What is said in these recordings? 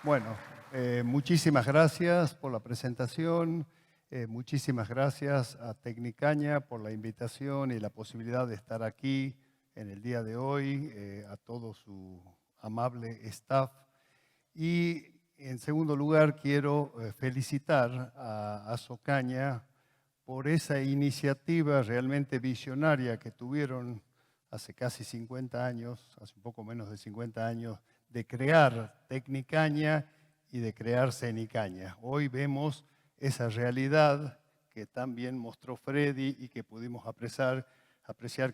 Bueno, muchísimas gracias por la presentación, muchísimas gracias a Tecnicaña por la invitación y la posibilidad de estar aquí en el día de hoy, a todo su amable staff. Y en segundo lugar, quiero felicitar a Socaña por esa iniciativa realmente visionaria que tuvieron hace casi 50 años, hace un poco menos de 50 años, de crear Tecnicaña y de crear Cenicaña. Hoy vemos esa realidad que también mostró Freddy y que pudimos apreciar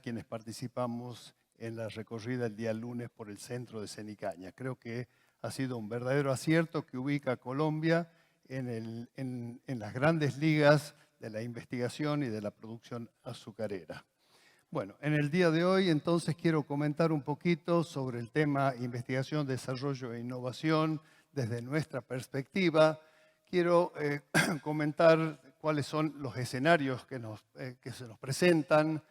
quienes participamos en la recorrida el día lunes por el centro de Cenicaña. Creo que ha sido un verdadero acierto que ubica a Colombia en las grandes ligas de la investigación y de la producción azucarera. Bueno, en el día de hoy entonces quiero comentar un poquito sobre el tema investigación, desarrollo e innovación desde nuestra perspectiva. Quiero comentar cuáles son los escenarios que se nos presentan,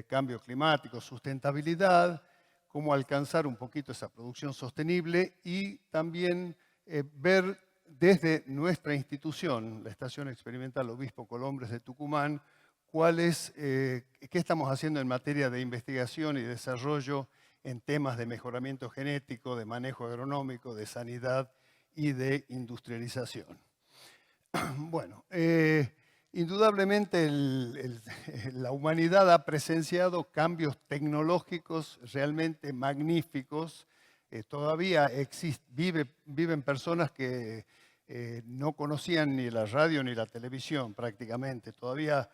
cambio climático, sustentabilidad, cómo alcanzar un poquito esa producción sostenible y también ver desde nuestra institución, la Estación Experimental Obispo Colombres de Tucumán, qué estamos haciendo en materia de investigación y desarrollo en temas de mejoramiento genético, de manejo agronómico, de sanidad y de industrialización. Bueno, indudablemente la humanidad ha presenciado cambios tecnológicos realmente magníficos. Todavía viven personas que no conocían ni la radio ni la televisión prácticamente. Todavía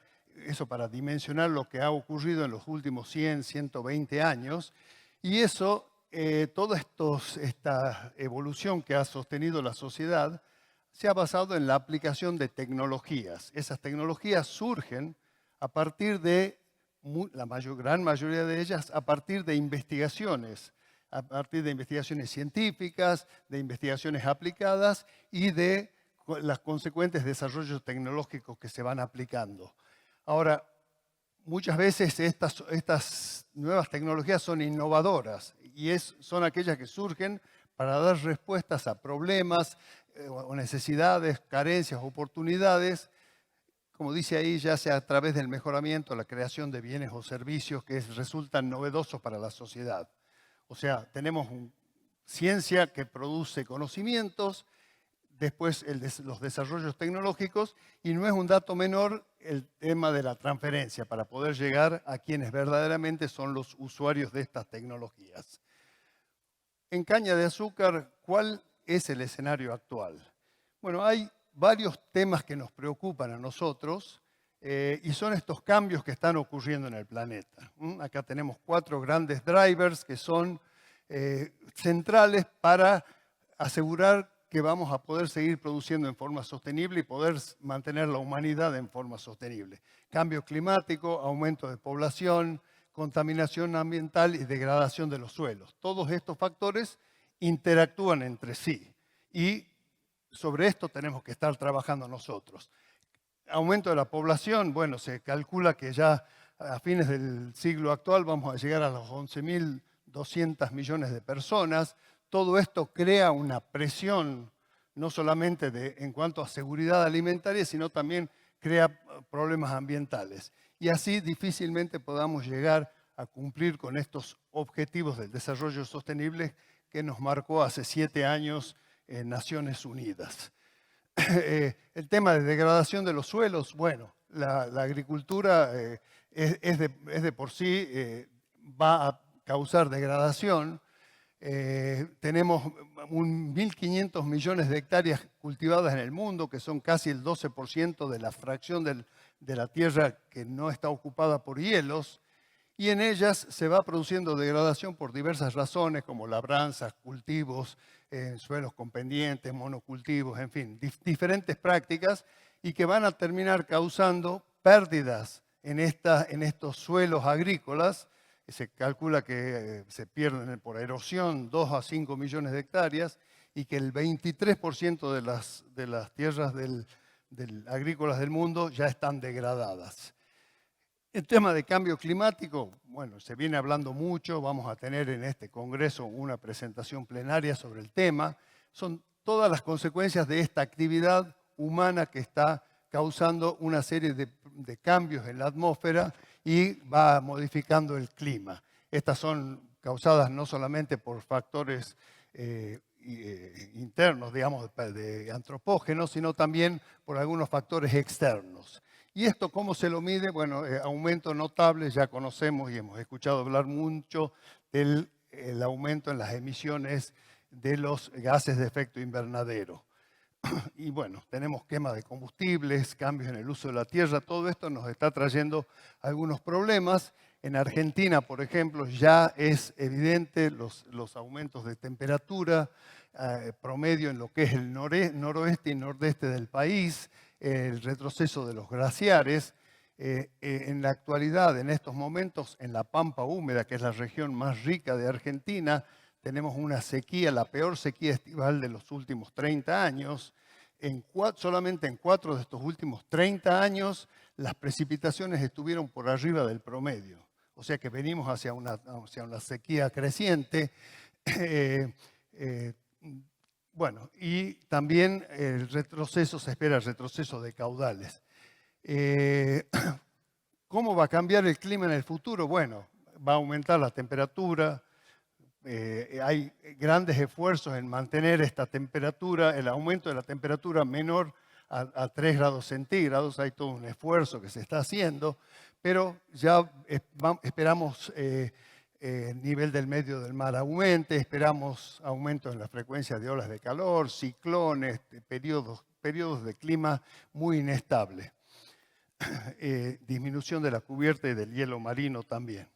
eso para dimensionar lo que ha ocurrido en los últimos 100, 120 años. Y eso, toda esta evolución que ha sostenido la sociedad, se ha basado en la aplicación de tecnologías. Esas tecnologías surgen a partir de, gran mayoría de ellas, a partir de investigaciones científicas, de investigaciones aplicadas y de los consecuentes desarrollos tecnológicos que se van aplicando. Ahora, muchas veces estas nuevas tecnologías son innovadoras y son aquellas que surgen para dar respuestas a problemas o necesidades, carencias, oportunidades, como dice ahí, ya sea a través del mejoramiento, la creación de bienes o servicios que resultan novedosos para la sociedad. O sea, tenemos ciencia que produce conocimientos, después los desarrollos tecnológicos, y no es un dato menor el tema de la transferencia para poder llegar a quienes verdaderamente son los usuarios de estas tecnologías. En caña de azúcar, ¿cuál es el escenario actual? Bueno, hay varios temas que nos preocupan a nosotros y son estos cambios que están ocurriendo en el planeta. Acá tenemos 4 grandes drivers que son centrales para asegurar que vamos a poder seguir produciendo en forma sostenible y poder mantener la humanidad en forma sostenible. Cambio climático, aumento de población, contaminación ambiental y degradación de los suelos. Todos estos factores interactúan entre sí y sobre esto tenemos que estar trabajando nosotros. Aumento de la población, bueno, se calcula que ya a fines del siglo actual vamos a llegar a los 11.200 millones de personas. Todo esto crea una presión, no solamente en cuanto a seguridad alimentaria, sino también crea problemas ambientales. Y así difícilmente podamos llegar a cumplir con estos objetivos del desarrollo sostenible que nos marcó hace 7 años en Naciones Unidas. El tema de degradación de los suelos, bueno, la agricultura es de por sí, va a causar degradación. Tenemos 1.500 millones de hectáreas cultivadas en el mundo, que son casi el 12% de la fracción de la tierra que no está ocupada por hielos, y en ellas se va produciendo degradación por diversas razones, como labranzas, cultivos, suelos con pendientes, monocultivos, en fin, diferentes prácticas, y que van a terminar causando pérdidas en estos suelos agrícolas. Se calcula que se pierden por erosión 2 a 5 millones de hectáreas y que el 23% de las tierras agrícolas del mundo ya están degradadas. El tema de cambio climático, bueno, se viene hablando mucho, vamos a tener en este congreso una presentación plenaria sobre el tema. Son todas las consecuencias de esta actividad humana que está causando una serie de cambios en la atmósfera y va modificando el clima. Estas son causadas no solamente por factores internos, digamos, de antropógenos, sino también por algunos factores externos. ¿Y esto cómo se lo mide? Bueno, aumento notable, ya conocemos y hemos escuchado hablar mucho del aumento en las emisiones de los gases de efecto invernadero. Y bueno, tenemos quema de combustibles, cambios en el uso de la tierra, todo esto nos está trayendo algunos problemas. En Argentina, por ejemplo, ya es evidente los aumentos de temperatura promedio en lo que es el noroeste y nordeste del país, el retroceso de los glaciares. En la actualidad, en estos momentos, en la Pampa húmeda, que es la región más rica de Argentina, tenemos una sequía, la peor sequía estival de los últimos 30 años. Solamente en 4 de estos últimos 30 años, las precipitaciones estuvieron por arriba del promedio. O sea que venimos hacia una sequía creciente. Bueno, y también se espera el retroceso de caudales. ¿Cómo va a cambiar el clima en el futuro? Bueno, va a aumentar la temperatura. Hay grandes esfuerzos en mantener esta temperatura, el aumento de la temperatura menor a 3 grados centígrados. Hay todo un esfuerzo que se está haciendo, pero ya esperamos el nivel del medio del mar aumente, esperamos aumento en la frecuencia de olas de calor, ciclones, periodos de clima muy inestable. Disminución de la cubierta y del hielo marino también.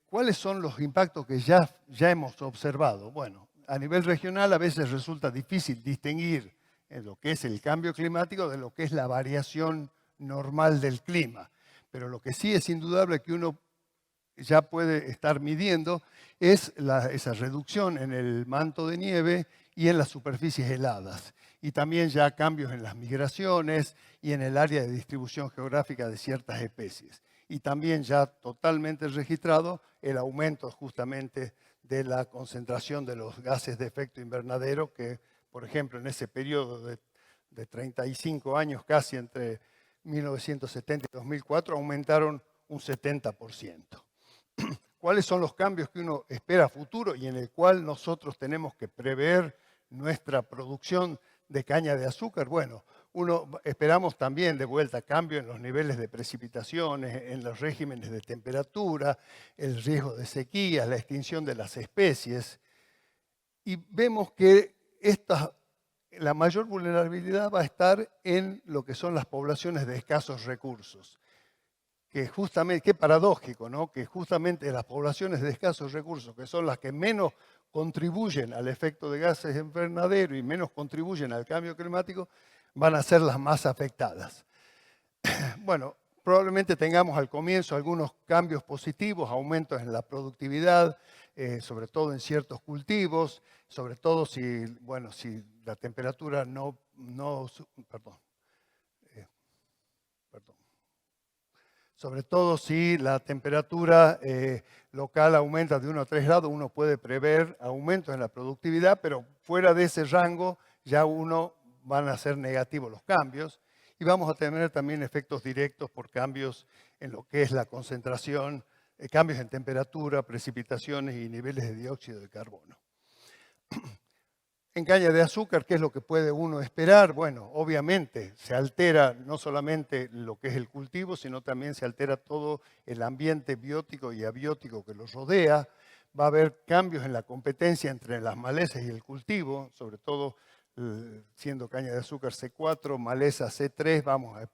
¿Cuáles son los impactos que ya hemos observado? Bueno, a nivel regional a veces resulta difícil distinguir lo que es el cambio climático de lo que es la variación normal del clima. Pero lo que sí es indudable que uno ya puede estar midiendo es esa reducción en el manto de nieve y en las superficies heladas. Y también ya cambios en las migraciones y en el área de distribución geográfica de ciertas especies. Y también ya totalmente registrado el aumento justamente de la concentración de los gases de efecto invernadero que, por ejemplo, en ese periodo de 35 años, casi entre 1970 y 2004, aumentaron un 70%. ¿Cuáles son los cambios que uno espera a futuro y en el cual nosotros tenemos que prever nuestra producción de caña de azúcar? Bueno, esperamos también de vuelta cambio en los niveles de precipitaciones, en los regímenes de temperatura, el riesgo de sequía, la extinción de las especies. Y vemos que la mayor vulnerabilidad va a estar en lo que son las poblaciones de escasos recursos. Que justamente, qué paradójico, ¿no? Que justamente las poblaciones de escasos recursos, que son las que menos contribuyen al efecto de gases de invernadero y menos contribuyen al cambio climático, van a ser las más afectadas. Bueno, probablemente tengamos al comienzo algunos cambios positivos, aumentos en la productividad, sobre todo en ciertos cultivos, sobre todo si la temperatura sobre todo si la temperatura local aumenta de 1 a 3 grados, uno puede prever aumentos en la productividad, pero fuera de ese rango ya van a ser negativos los cambios y vamos a tener también efectos directos por cambios en lo que es la concentración, cambios en temperatura, precipitaciones y niveles de dióxido de carbono. En caña de azúcar, ¿qué es lo que puede uno esperar? Bueno, obviamente se altera no solamente lo que es el cultivo, sino también se altera todo el ambiente biótico y abiótico que los rodea. Va a haber cambios en la competencia entre las malezas y el cultivo, sobre todo siendo caña de azúcar C4, maleza C3,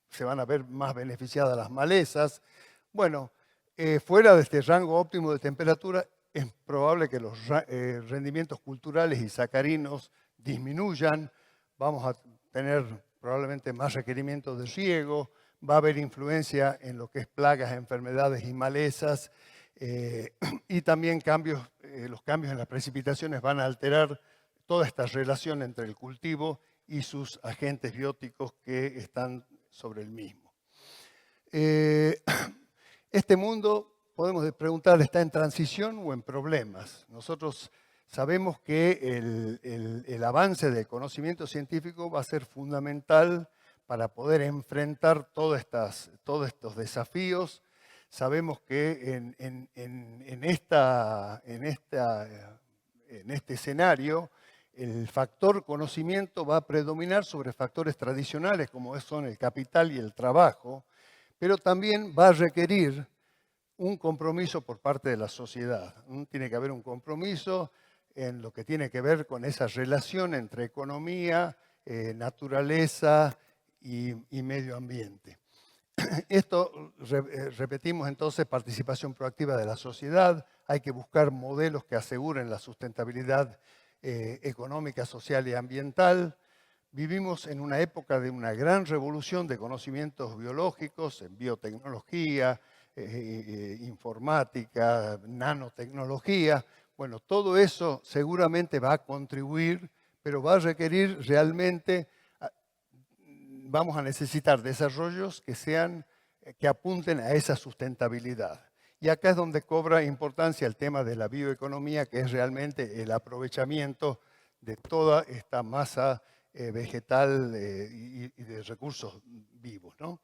se van a ver más beneficiadas las malezas. Bueno, fuera de este rango óptimo de temperatura, es probable que los rendimientos culturales y sacarinos disminuyan, vamos a tener probablemente más requerimientos de riego, va a haber influencia en lo que es plagas, enfermedades y malezas, y también los cambios en las precipitaciones van a alterar toda esta relación entre el cultivo y sus agentes bióticos que están sobre el mismo. Este mundo, podemos preguntar, ¿está en transición o en problemas? Nosotros sabemos que el avance del conocimiento científico va a ser fundamental para poder enfrentar todos estos desafíos. Sabemos que en este escenario el factor conocimiento va a predominar sobre factores tradicionales como son el capital y el trabajo, pero también va a requerir un compromiso por parte de la sociedad. Tiene que haber un compromiso en lo que tiene que ver con esa relación entre economía, naturaleza y medio ambiente. Esto, repetimos entonces, participación proactiva de la sociedad. Hay que buscar modelos que aseguren la sustentabilidad económica, social y ambiental. Vivimos en una época de una gran revolución de conocimientos biológicos, en biotecnología, informática, nanotecnología. Bueno, todo eso seguramente va a contribuir, pero va a requerir realmente, vamos a necesitar desarrollos que apunten a esa sustentabilidad. Y acá es donde cobra importancia el tema de la bioeconomía, que es realmente el aprovechamiento de toda esta masa vegetal y de recursos vivos, ¿no?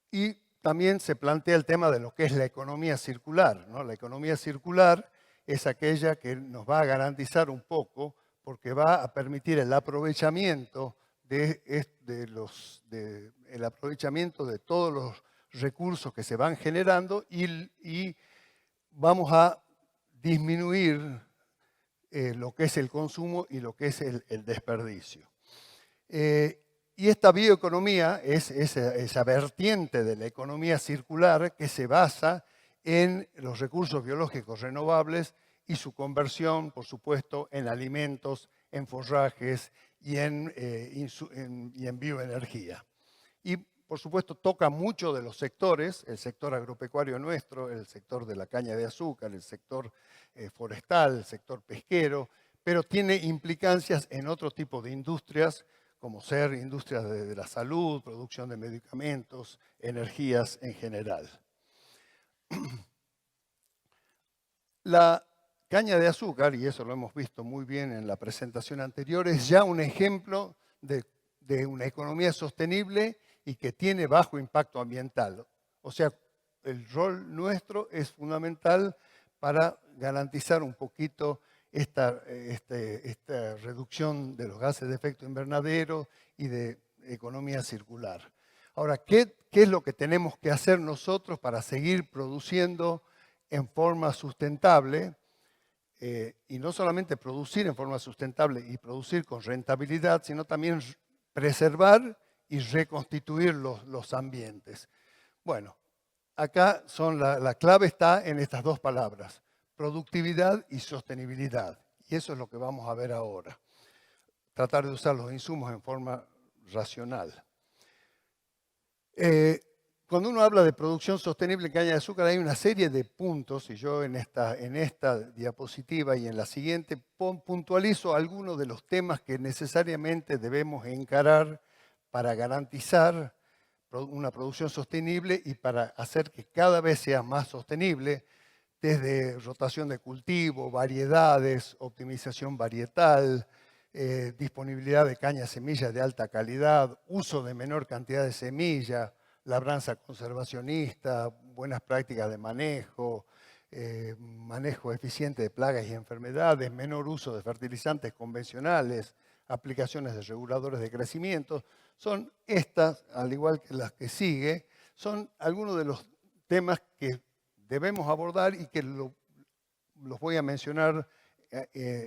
Y también se plantea el tema de lo que es la economía circular, ¿no? La economía circular es aquella que nos va a garantizar un poco, porque va a permitir el aprovechamiento el aprovechamiento de todos los recursos que se van generando y vamos a disminuir lo que es el consumo y lo que es el desperdicio. Y esta bioeconomía es esa vertiente de la economía circular que se basa en los recursos biológicos renovables y su conversión, por supuesto, en alimentos, en forrajes y en bioenergía. Y, por supuesto, toca mucho de los sectores, el sector agropecuario nuestro, el sector de la caña de azúcar, el sector forestal, el sector pesquero, pero tiene implicancias en otro tipo de industrias, como ser industrias de la salud, producción de medicamentos, energías en general. La caña de azúcar, y eso lo hemos visto muy bien en la presentación anterior, es ya un ejemplo de una economía sostenible y que tiene bajo impacto ambiental. O sea, el rol nuestro es fundamental para garantizar un poquito esta reducción de los gases de efecto invernadero y de economía circular. Ahora, ¿qué es lo que tenemos que hacer nosotros para seguir produciendo en forma sustentable? Y no solamente producir en forma sustentable y producir con rentabilidad, sino también preservar y reconstituir los ambientes. Bueno, acá la clave está en estas dos palabras, productividad y sostenibilidad. Y eso es lo que vamos a ver ahora. Tratar de usar los insumos en forma racional. Cuando uno habla de producción sostenible en caña de azúcar, hay una serie de puntos, y yo en esta diapositiva y en la siguiente puntualizo algunos de los temas que necesariamente debemos encarar para garantizar una producción sostenible y para hacer que cada vez sea más sostenible, desde rotación de cultivo, variedades, optimización varietal, disponibilidad de caña semilla de alta calidad, uso de menor cantidad de semilla, labranza conservacionista, buenas prácticas de manejo, manejo eficiente de plagas y enfermedades, menor uso de fertilizantes convencionales, aplicaciones de reguladores de crecimiento. Son estas, al igual que las que sigue, son algunos de los temas que debemos abordar y que los voy a mencionar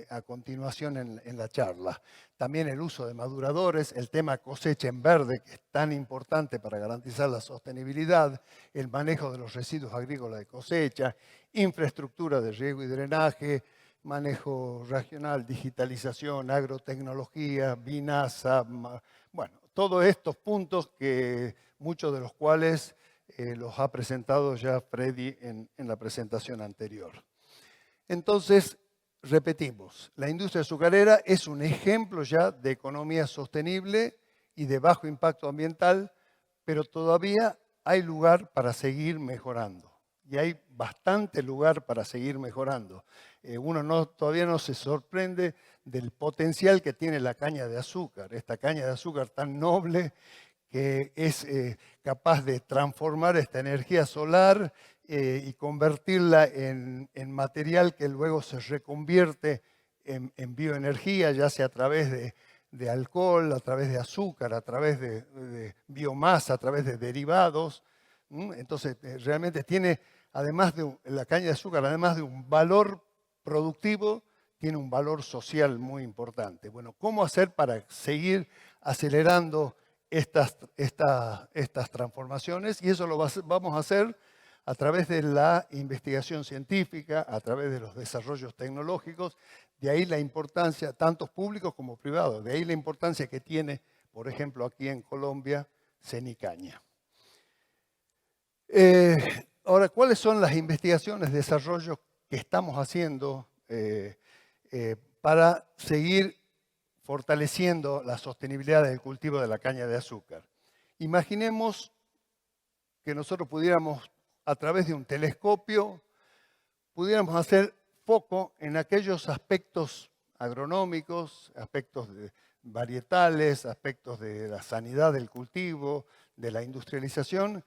a continuación en la charla. También el uso de maduradores, el tema cosecha en verde, que es tan importante para garantizar la sostenibilidad, el manejo de los residuos agrícolas de cosecha, infraestructura de riego y drenaje, manejo regional, digitalización, agrotecnología, binaza, bueno, todos estos puntos que muchos de los cuales los ha presentado ya Freddy en la presentación anterior. Entonces, repetimos, la industria azucarera es un ejemplo ya de economía sostenible y de bajo impacto ambiental, pero todavía hay lugar para seguir mejorando. Y hay bastante lugar para seguir mejorando. Todavía no se sorprende del potencial que tiene la caña de azúcar, esta caña de azúcar tan noble que es capaz de transformar esta energía solar y convertirla en material que luego se reconvierte en bioenergía, ya sea a través de alcohol, a través de azúcar, a través de biomasa, a través de derivados. Entonces, realmente tiene, además de la caña de azúcar, además de un valor productivo, tiene un valor social muy importante. Bueno, ¿cómo hacer para seguir acelerando estas transformaciones? Y eso lo vamos a hacer a través de la investigación científica, a través de los desarrollos tecnológicos. De ahí la importancia, tanto públicos como privados, de ahí la importancia que tiene, por ejemplo, aquí en Colombia, Cenicaña. Ahora, ¿cuáles son las investigaciones, desarrollos que estamos haciendo para seguir fortaleciendo la sostenibilidad del cultivo de la caña de azúcar? Imaginemos que nosotros pudiéramos, a través de un telescopio, pudiéramos hacer foco en aquellos aspectos agronómicos, aspectos varietales, aspectos de la sanidad del cultivo, de la industrialización,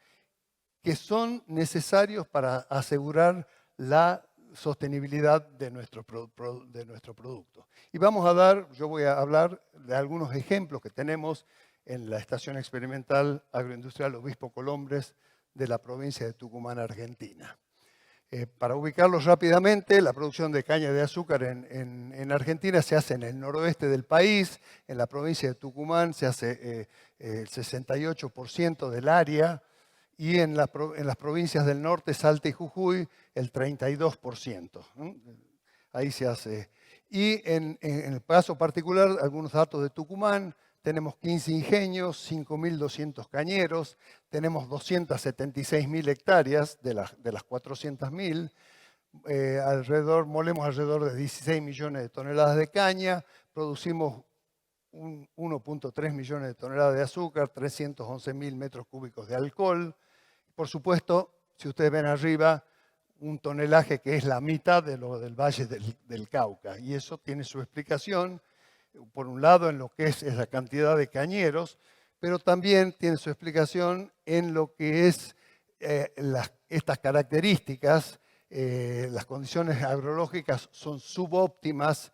que son necesarios para asegurar la sostenibilidad de nuestro producto. Y yo voy a hablar de algunos ejemplos que tenemos en la Estación Experimental Agroindustrial Obispo Colombres de la provincia de Tucumán, Argentina. Para ubicarlos rápidamente, la producción de caña de azúcar en Argentina se hace en el noroeste del país, en la provincia de Tucumán se hace el 68% del área, y en las provincias del norte, Salta y Jujuy, el 32%. Ahí se hace. Y en el caso particular, algunos datos de Tucumán, tenemos 15 ingenios, 5.200 cañeros, tenemos 276.000 hectáreas de las 400.000, molemos alrededor de 16 millones de toneladas de caña, producimos 1.3 millones de toneladas de azúcar, 311.000 metros cúbicos de alcohol. Por supuesto, si ustedes ven arriba, un tonelaje que es la mitad de lo del Valle del Cauca. Y eso tiene su explicación, por un lado, en lo que es la cantidad de cañeros, pero también tiene su explicación en lo que es estas características. Las condiciones agrológicas son subóptimas.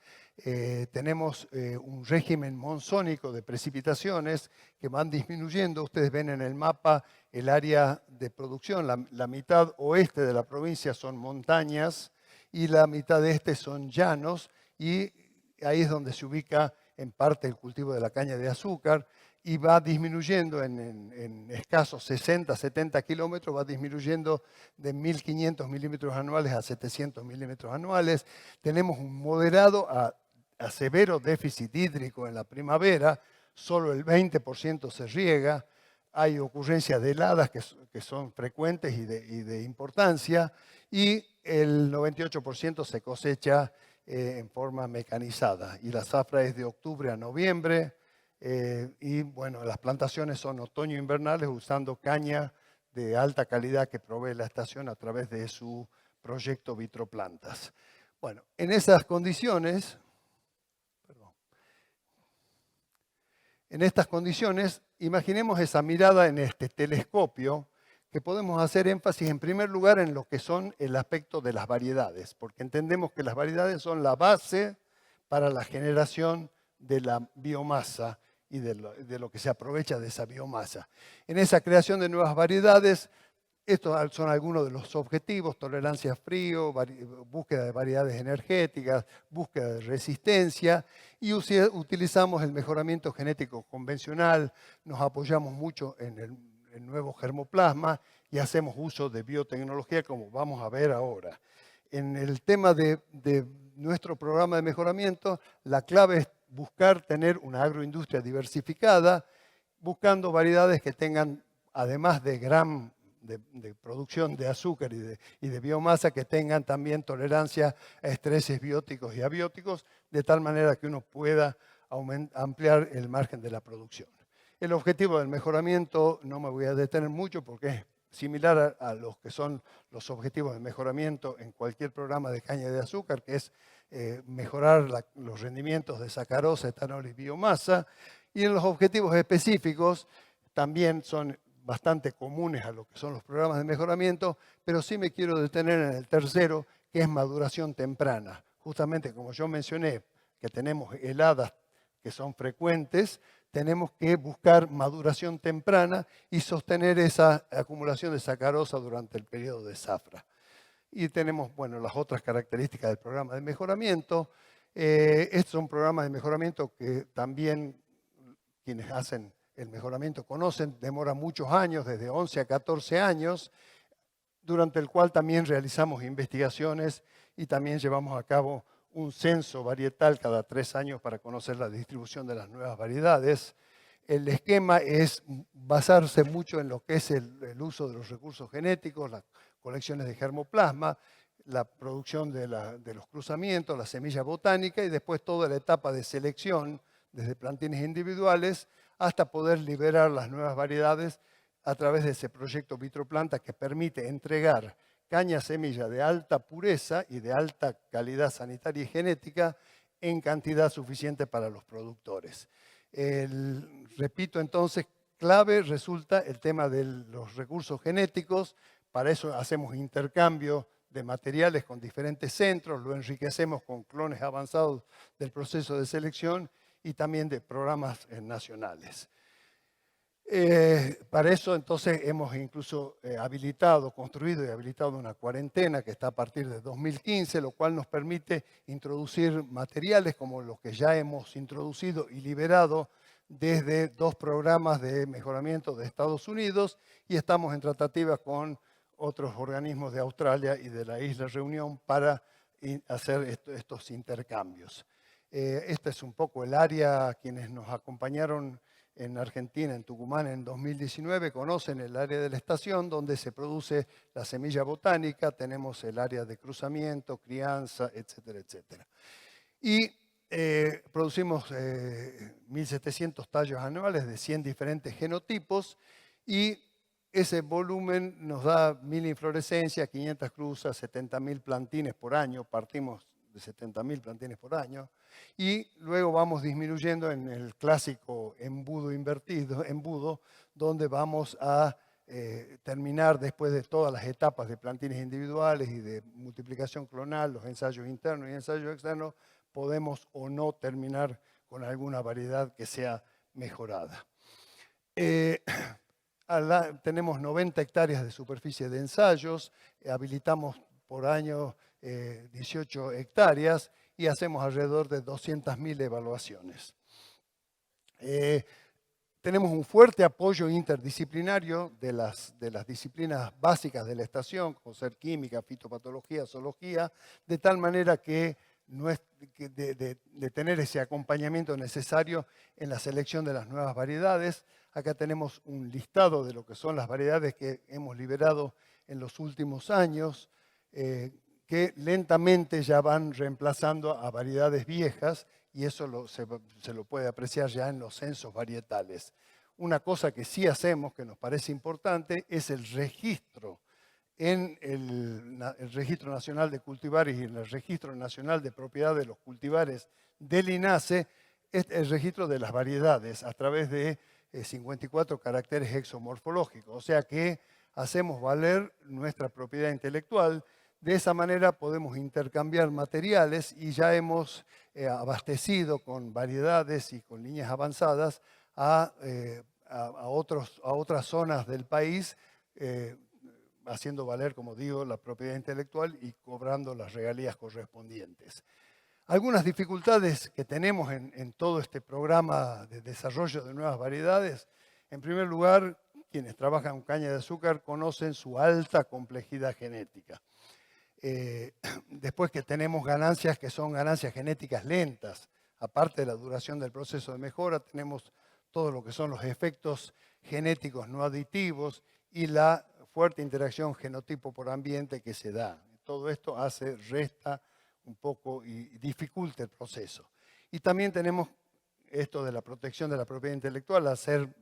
Tenemos un régimen monzónico de precipitaciones que van disminuyendo. Ustedes ven en el mapa el área de producción. La mitad oeste de la provincia son montañas y la mitad este son llanos. Y ahí es donde se ubica en parte el cultivo de la caña de azúcar. Y va disminuyendo en escasos 60, 70 kilómetros, va disminuyendo de 1.500 milímetros anuales a 700 milímetros anuales. Tenemos un moderado a severo déficit hídrico en la primavera, solo el 20% se riega, hay ocurrencias de heladas que son frecuentes y de importancia, y el 98% se cosecha en forma mecanizada. Y la zafra es de octubre a noviembre, y bueno, las plantaciones son otoño-invernales usando caña de alta calidad que provee la estación a través de su proyecto Vitroplantas. Bueno, en esas condiciones, imaginemos esa mirada en este telescopio, que podemos hacer énfasis en primer lugar en lo que son el aspecto de las variedades, porque entendemos que las variedades son la base para la generación de la biomasa y de lo que se aprovecha de esa biomasa. En esa creación de nuevas variedades, estos son algunos de los objetivos: tolerancia a frío, búsqueda de variedades energéticas, búsqueda de resistencia, y utilizamos el mejoramiento genético convencional, nos apoyamos mucho en el nuevo germoplasma y hacemos uso de biotecnología, como vamos a ver ahora. En el tema de nuestro programa de mejoramiento, la clave es buscar tener una agroindustria diversificada, buscando variedades que tengan, además de producción de azúcar y de biomasa, que tengan también tolerancia a estreses bióticos y abióticos, de tal manera que uno pueda ampliar el margen de la producción. El objetivo del mejoramiento, no me voy a detener mucho porque es similar a los que son los objetivos de mejoramiento en cualquier programa de caña de azúcar, que es mejorar los rendimientos de sacarosa, etanol y biomasa. Y en los objetivos específicos también son bastante comunes a lo que son los programas de mejoramiento, pero sí me quiero detener en el tercero, que es maduración temprana. Justamente como yo mencioné, que tenemos heladas que son frecuentes, tenemos que buscar maduración temprana y sostener esa acumulación de sacarosa durante el periodo de zafra. Y tenemos, bueno, las otras características del programa de mejoramiento. Estos son programas de mejoramiento que también quienes hacen el mejoramiento conocen, demora muchos años, desde 11 a 14 años, durante el cual también realizamos investigaciones y también llevamos a cabo un censo varietal cada 3 años para conocer la distribución de las nuevas variedades. El esquema es basarse mucho en lo que es el uso de los recursos genéticos, las colecciones de germoplasma, la producción de los cruzamientos, la semilla botánica y después toda la etapa de selección, desde plantines individuales hasta poder liberar las nuevas variedades a través de ese proyecto Vitroplanta que permite entregar caña semilla de alta pureza y de alta calidad sanitaria y genética en cantidad suficiente para los productores. Repito entonces, clave resulta el tema de los recursos genéticos. Para eso hacemos intercambio de materiales con diferentes centros, lo enriquecemos con clones avanzados del proceso de selección y también de programas nacionales. Para eso entonces hemos incluso construido y habilitado una cuarentena que está a partir de 2015, lo cual nos permite introducir materiales como los que ya hemos introducido y liberado desde 2 programas de mejoramiento de Estados Unidos y estamos en tratativas con otros organismos de Australia y de la Isla Reunión para hacer estos intercambios. Este es un poco el área, quienes nos acompañaron en Argentina, en Tucumán, en 2019, conocen el área de la estación donde se produce la semilla botánica, tenemos el área de cruzamiento, crianza, etcétera, etcétera. Y producimos 1.700 tallos anuales de 100 diferentes genotipos y ese volumen nos da 1.000 inflorescencias, 500 cruzas, 70.000 plantines por año, partimos de 70.000 plantines por año, y luego vamos disminuyendo en el clásico embudo invertido, donde vamos a terminar después de todas las etapas de plantines individuales y de multiplicación clonal, los ensayos internos y ensayos externos, podemos o no terminar con alguna variedad que sea mejorada. Tenemos 90 hectáreas de superficie de ensayos, habilitamos por año 18 hectáreas y hacemos alrededor de 200.000 evaluaciones. Tenemos un fuerte apoyo interdisciplinario de las disciplinas básicas de la estación, como ser química, fitopatología, zoología, de tal manera que de tener ese acompañamiento necesario en la selección de las nuevas variedades. Acá tenemos un listado de lo que son las variedades que hemos liberado en los últimos años, que lentamente ya van reemplazando a variedades viejas y eso se lo puede apreciar ya en los censos varietales. Una cosa que sí hacemos, que nos parece importante, es el registro en el Registro Nacional de Cultivares y en el Registro Nacional de Propiedad de los Cultivares del INASE, es el registro de las variedades a través de 54 caracteres exomorfológicos. O sea que hacemos valer nuestra propiedad intelectual. De esa manera podemos intercambiar materiales y ya hemos abastecido con variedades y con líneas avanzadas a otras zonas del país, haciendo valer, como digo, la propiedad intelectual y cobrando las regalías correspondientes. Algunas dificultades que tenemos en todo este programa de desarrollo de nuevas variedades. En primer lugar, quienes trabajan con caña de azúcar conocen su alta complejidad genética. Después que tenemos ganancias que son ganancias genéticas lentas, aparte de la duración del proceso de mejora, tenemos todo lo que son los efectos genéticos no aditivos y la fuerte interacción genotipo por ambiente que se da. Todo esto resta un poco y dificulta el proceso. Y también tenemos esto de la protección de la propiedad intelectual, al ser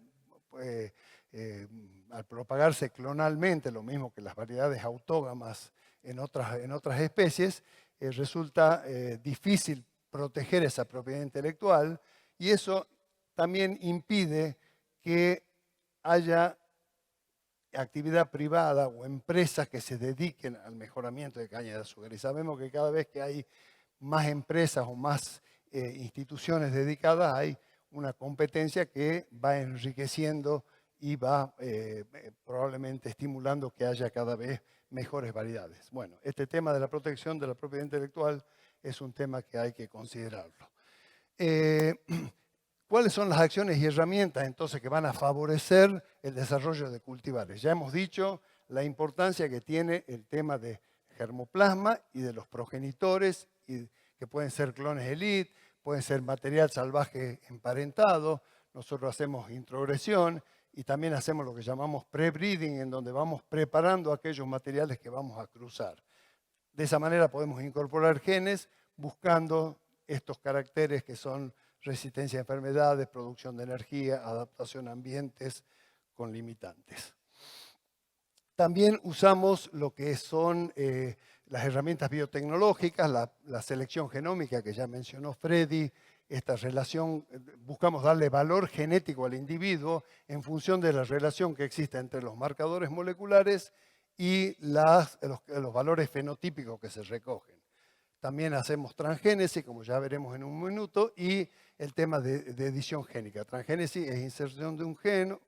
al propagarse clonalmente, lo mismo que las variedades autógamas en otras especies, resulta difícil proteger esa propiedad intelectual y eso también impide que haya actividad privada o empresas que se dediquen al mejoramiento de caña de azúcar. Y sabemos que cada vez que hay más empresas o más instituciones dedicadas, hay una competencia que va enriqueciendo y va probablemente estimulando que haya cada vez mejores variedades. Bueno, este tema de la protección de la propiedad intelectual es un tema que hay que considerarlo. ¿Cuáles son las acciones y herramientas entonces que van a favorecer el desarrollo de cultivares? Ya hemos dicho la importancia que tiene el tema de germoplasma y de los progenitores, que pueden ser clones elite, pueden ser material salvaje emparentado. Nosotros hacemos introgresión y también hacemos lo que llamamos pre-breeding, en donde vamos preparando aquellos materiales que vamos a cruzar. De esa manera podemos incorporar genes buscando estos caracteres que son resistencia a enfermedades, producción de energía, adaptación a ambientes con limitantes. También usamos lo que son las herramientas biotecnológicas, la selección genómica que ya mencionó Freddy, esta relación, buscamos darle valor genético al individuo en función de la relación que existe entre los marcadores moleculares y los valores fenotípicos que se recogen. También hacemos transgénesis, como ya veremos en un minuto, y el tema de edición génica. Transgénesis es inserción de un gen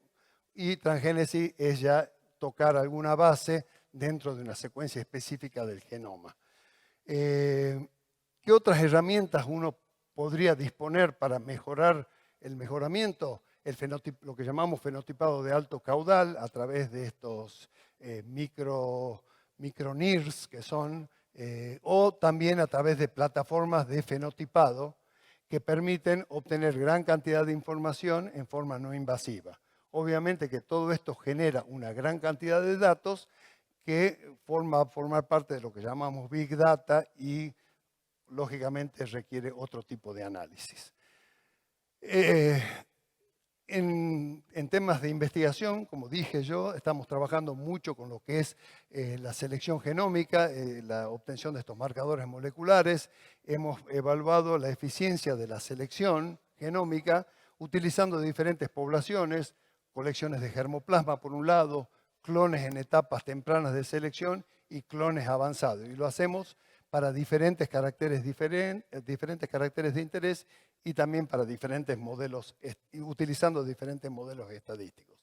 y transgénesis es ya tocar alguna base dentro de una secuencia específica del genoma. ¿Qué otras herramientas uno podría disponer para mejorar el mejoramiento? Lo que llamamos fenotipado de alto caudal a través de estos micro-NIRS que son, o también a través de plataformas de fenotipado que permiten obtener gran cantidad de información en forma no invasiva. Obviamente que todo esto genera una gran cantidad de datos que formar parte de lo que llamamos Big Data y lógicamente requiere otro tipo de análisis. En temas de investigación, como dije yo, estamos trabajando mucho con lo que es la selección genómica, la obtención de estos marcadores moleculares. Hemos evaluado la eficiencia de la selección genómica utilizando diferentes poblaciones, colecciones de germoplasma por un lado, clones en etapas tempranas de selección y clones avanzados. Y lo hacemos para diferentes caracteres de interés y también para diferentes modelos, utilizando diferentes modelos estadísticos.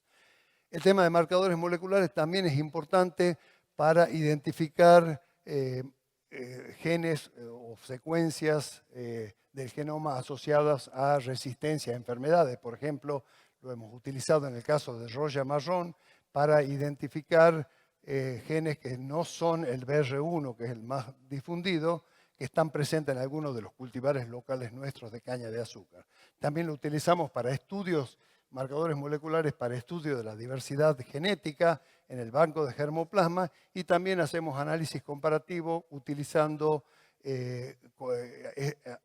El tema de marcadores moleculares también es importante para identificar genes o secuencias del genoma asociadas a resistencia a enfermedades. Por ejemplo, lo hemos utilizado en el caso de roya marrón para identificar genes que no son el BR1, que es el más difundido, que están presentes en algunos de los cultivares locales nuestros de caña de azúcar. También lo utilizamos para estudios, marcadores moleculares para estudio de la diversidad genética en el banco de germoplasma y también hacemos análisis comparativo utilizando,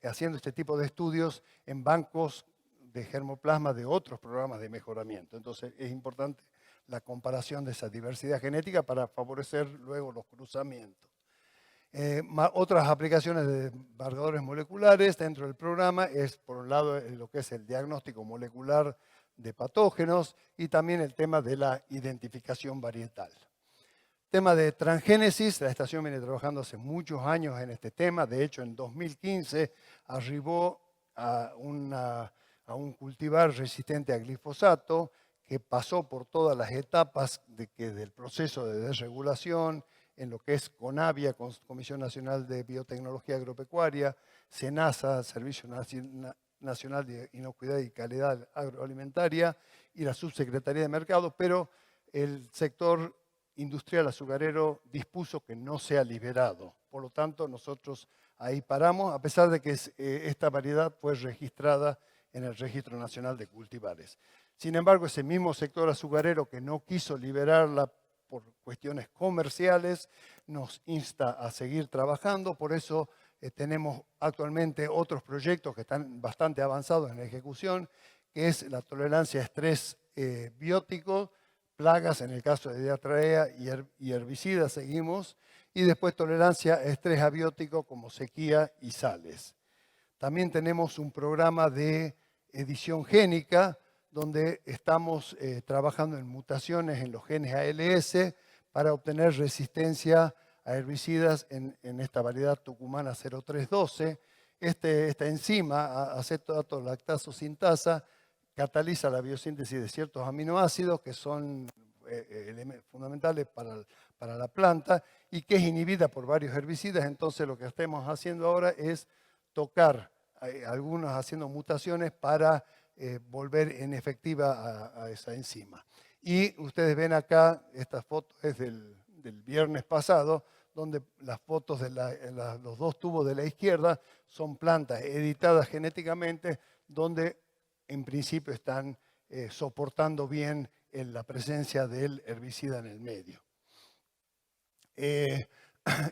haciendo este tipo de estudios en bancos de germoplasma de otros programas de mejoramiento. Entonces es importante la comparación de esa diversidad genética para favorecer luego los cruzamientos. Otras aplicaciones de marcadores moleculares dentro del programa es, por un lado, lo que es el diagnóstico molecular de patógenos y también el tema de la identificación varietal. Tema de transgénesis, la estación viene trabajando hace muchos años en este tema. De hecho, en 2015 arribó a un cultivar resistente a glifosato que pasó por todas las etapas del proceso de desregulación, en lo que es CONAVIA, Comisión Nacional de Biotecnología Agropecuaria, SENASA, Servicio Nacional de Inocuidad y Calidad Agroalimentaria, y la Subsecretaría de Mercado, pero el sector industrial azucarero dispuso que no sea liberado. Por lo tanto, nosotros ahí paramos, a pesar de que esta variedad fue registrada en el Registro Nacional de Cultivares. Sin embargo, ese mismo sector azucarero que no quiso liberarla por cuestiones comerciales, nos insta a seguir trabajando. Por eso tenemos actualmente otros proyectos que están bastante avanzados en ejecución, que es la tolerancia a estrés bióticos, plagas en el caso de diarrea y herbicidas seguimos, y después tolerancia a estrés abiótico como sequía y sales. También tenemos un programa de edición génica donde estamos trabajando en mutaciones en los genes ALS para obtener resistencia a herbicidas en esta variedad tucumana 0312. Esta enzima, acetato-lactazo sintasa, cataliza la biosíntesis de ciertos aminoácidos que son fundamentales para la planta y que es inhibida por varios herbicidas. Entonces lo que estamos haciendo ahora es tocar, algunos haciendo mutaciones para volver en efectiva a esa enzima. Y ustedes ven acá, esta foto es del viernes pasado, donde las fotos de los dos tubos de la izquierda son plantas editadas genéticamente, donde en principio están soportando bien la presencia del herbicida en el medio.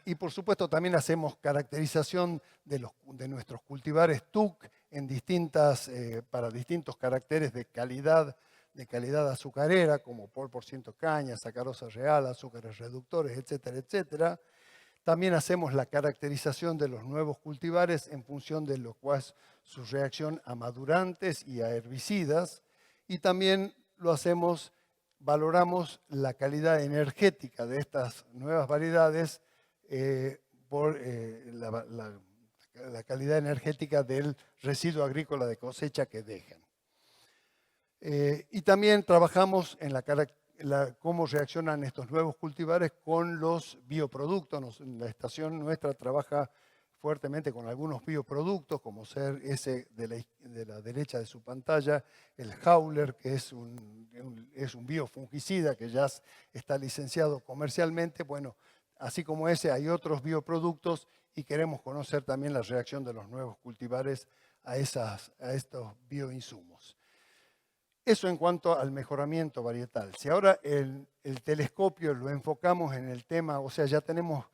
Y por supuesto también hacemos caracterización de nuestros cultivares TUC para distintos caracteres de calidad azucarera, como por ciento caña, sacarosa real, azúcares reductores, etcétera, etcétera. También hacemos la caracterización de los nuevos cultivares en función de lo cual es su reacción a madurantes y a herbicidas. Y también valoramos la calidad energética de estas nuevas variedades por la calidad energética del residuo agrícola de cosecha que dejan. Y también trabajamos en cómo reaccionan estos nuevos cultivares con los bioproductos. La estación nuestra trabaja fuertemente con algunos bioproductos, como ser ese de la derecha de su pantalla, el Howler, que es un biofungicida que ya está licenciado comercialmente. Bueno, así como ese, hay otros bioproductos y queremos conocer también la reacción de los nuevos cultivares a estos bioinsumos. Eso en cuanto al mejoramiento varietal. Si ahora el telescopio lo enfocamos en el tema, o sea, ya tenemos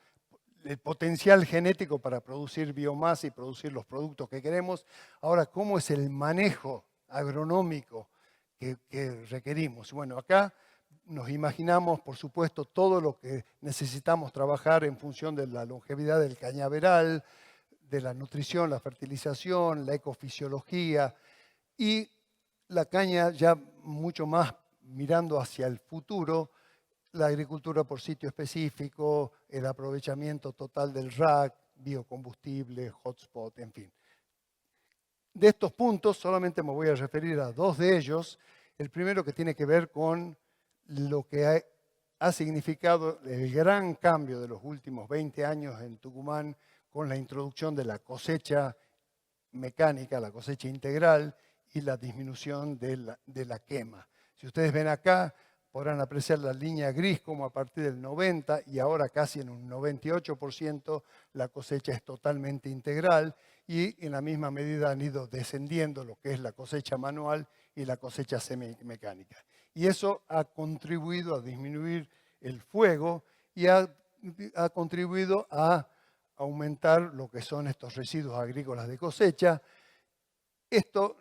el potencial genético para producir biomasa y producir los productos que queremos, ahora, ¿cómo es el manejo agronómico que requerimos? Bueno, acá nos imaginamos, por supuesto, todo lo que necesitamos trabajar en función de la longevidad del cañaveral, de la nutrición, la fertilización, la ecofisiología y la caña ya mucho más mirando hacia el futuro, la agricultura por sitio específico, el aprovechamiento total del RAC, biocombustible, hotspot, en fin. De estos puntos solamente me voy a referir a dos de ellos. El primero que tiene que ver con lo que ha significado el gran cambio de los últimos 20 años en Tucumán con la introducción de la cosecha mecánica, la cosecha integral y la disminución de la quema. Si ustedes ven acá, podrán apreciar la línea gris como a partir del 90 y ahora casi en un 98% la cosecha es totalmente integral y en la misma medida han ido descendiendo lo que es la cosecha manual y la cosecha semimecánica. Y eso ha contribuido a disminuir el fuego y ha contribuido a aumentar lo que son estos residuos agrícolas de cosecha. Esto,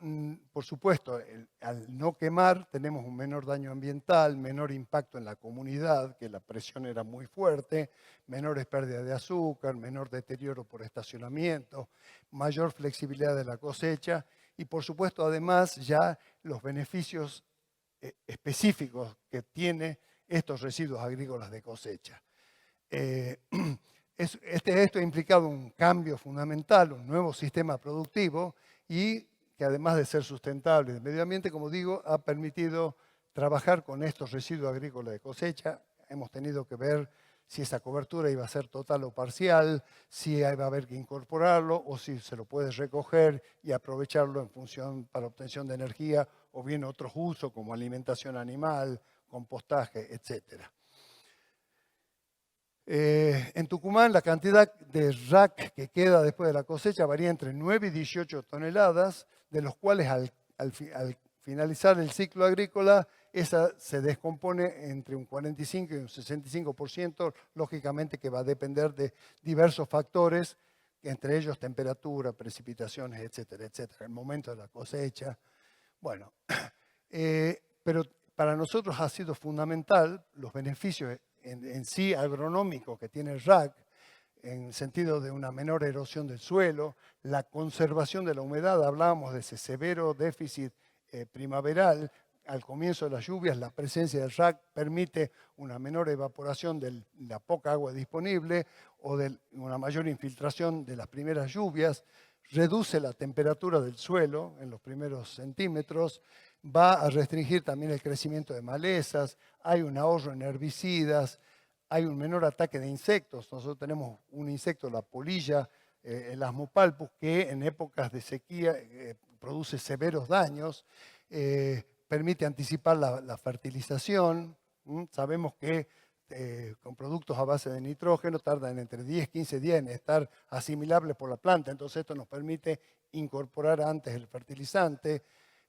por supuesto, al no quemar tenemos un menor daño ambiental, menor impacto en la comunidad, que la presión era muy fuerte, menores pérdidas de azúcar, menor deterioro por estacionamiento, mayor flexibilidad de la cosecha y, por supuesto, además ya los beneficios específicos que tiene estos residuos agrícolas de cosecha. Esto ha implicado un cambio fundamental, un nuevo sistema productivo y que además de ser sustentable del medio ambiente, como digo, ha permitido trabajar con estos residuos agrícolas de cosecha. Hemos tenido que ver si esa cobertura iba a ser total o parcial, si iba a haber que incorporarlo o si se lo puede recoger y aprovecharlo en función para obtención de energía o bien otros usos como alimentación animal, compostaje, etc. En Tucumán la cantidad de RAC que queda después de la cosecha varía entre 9 y 18 toneladas, de los cuales al finalizar el ciclo agrícola, esa se descompone entre un 45 y un 65%, lógicamente que va a depender de diversos factores, entre ellos temperatura, precipitaciones, etcétera, etcétera, el momento de la cosecha. Bueno, pero para nosotros ha sido fundamental los beneficios en sí agronómicos que tiene el RAC, en el sentido de una menor erosión del suelo, la conservación de la humedad. Hablábamos de ese severo déficit primaveral. Al comienzo de las lluvias, la presencia del RAC permite una menor evaporación de la poca agua disponible o de una mayor infiltración de las primeras lluvias, reduce la temperatura del suelo en los primeros centímetros, va a restringir también el crecimiento de malezas, hay un ahorro en herbicidas, hay un menor ataque de insectos. Nosotros tenemos un insecto, la polilla, el Asmopalpus, que en épocas de sequía produce severos daños, permite anticipar la fertilización. Sabemos que con productos a base de nitrógeno tardan entre 10 y 15 días en estar asimilables por la planta, entonces esto nos permite incorporar antes el fertilizante,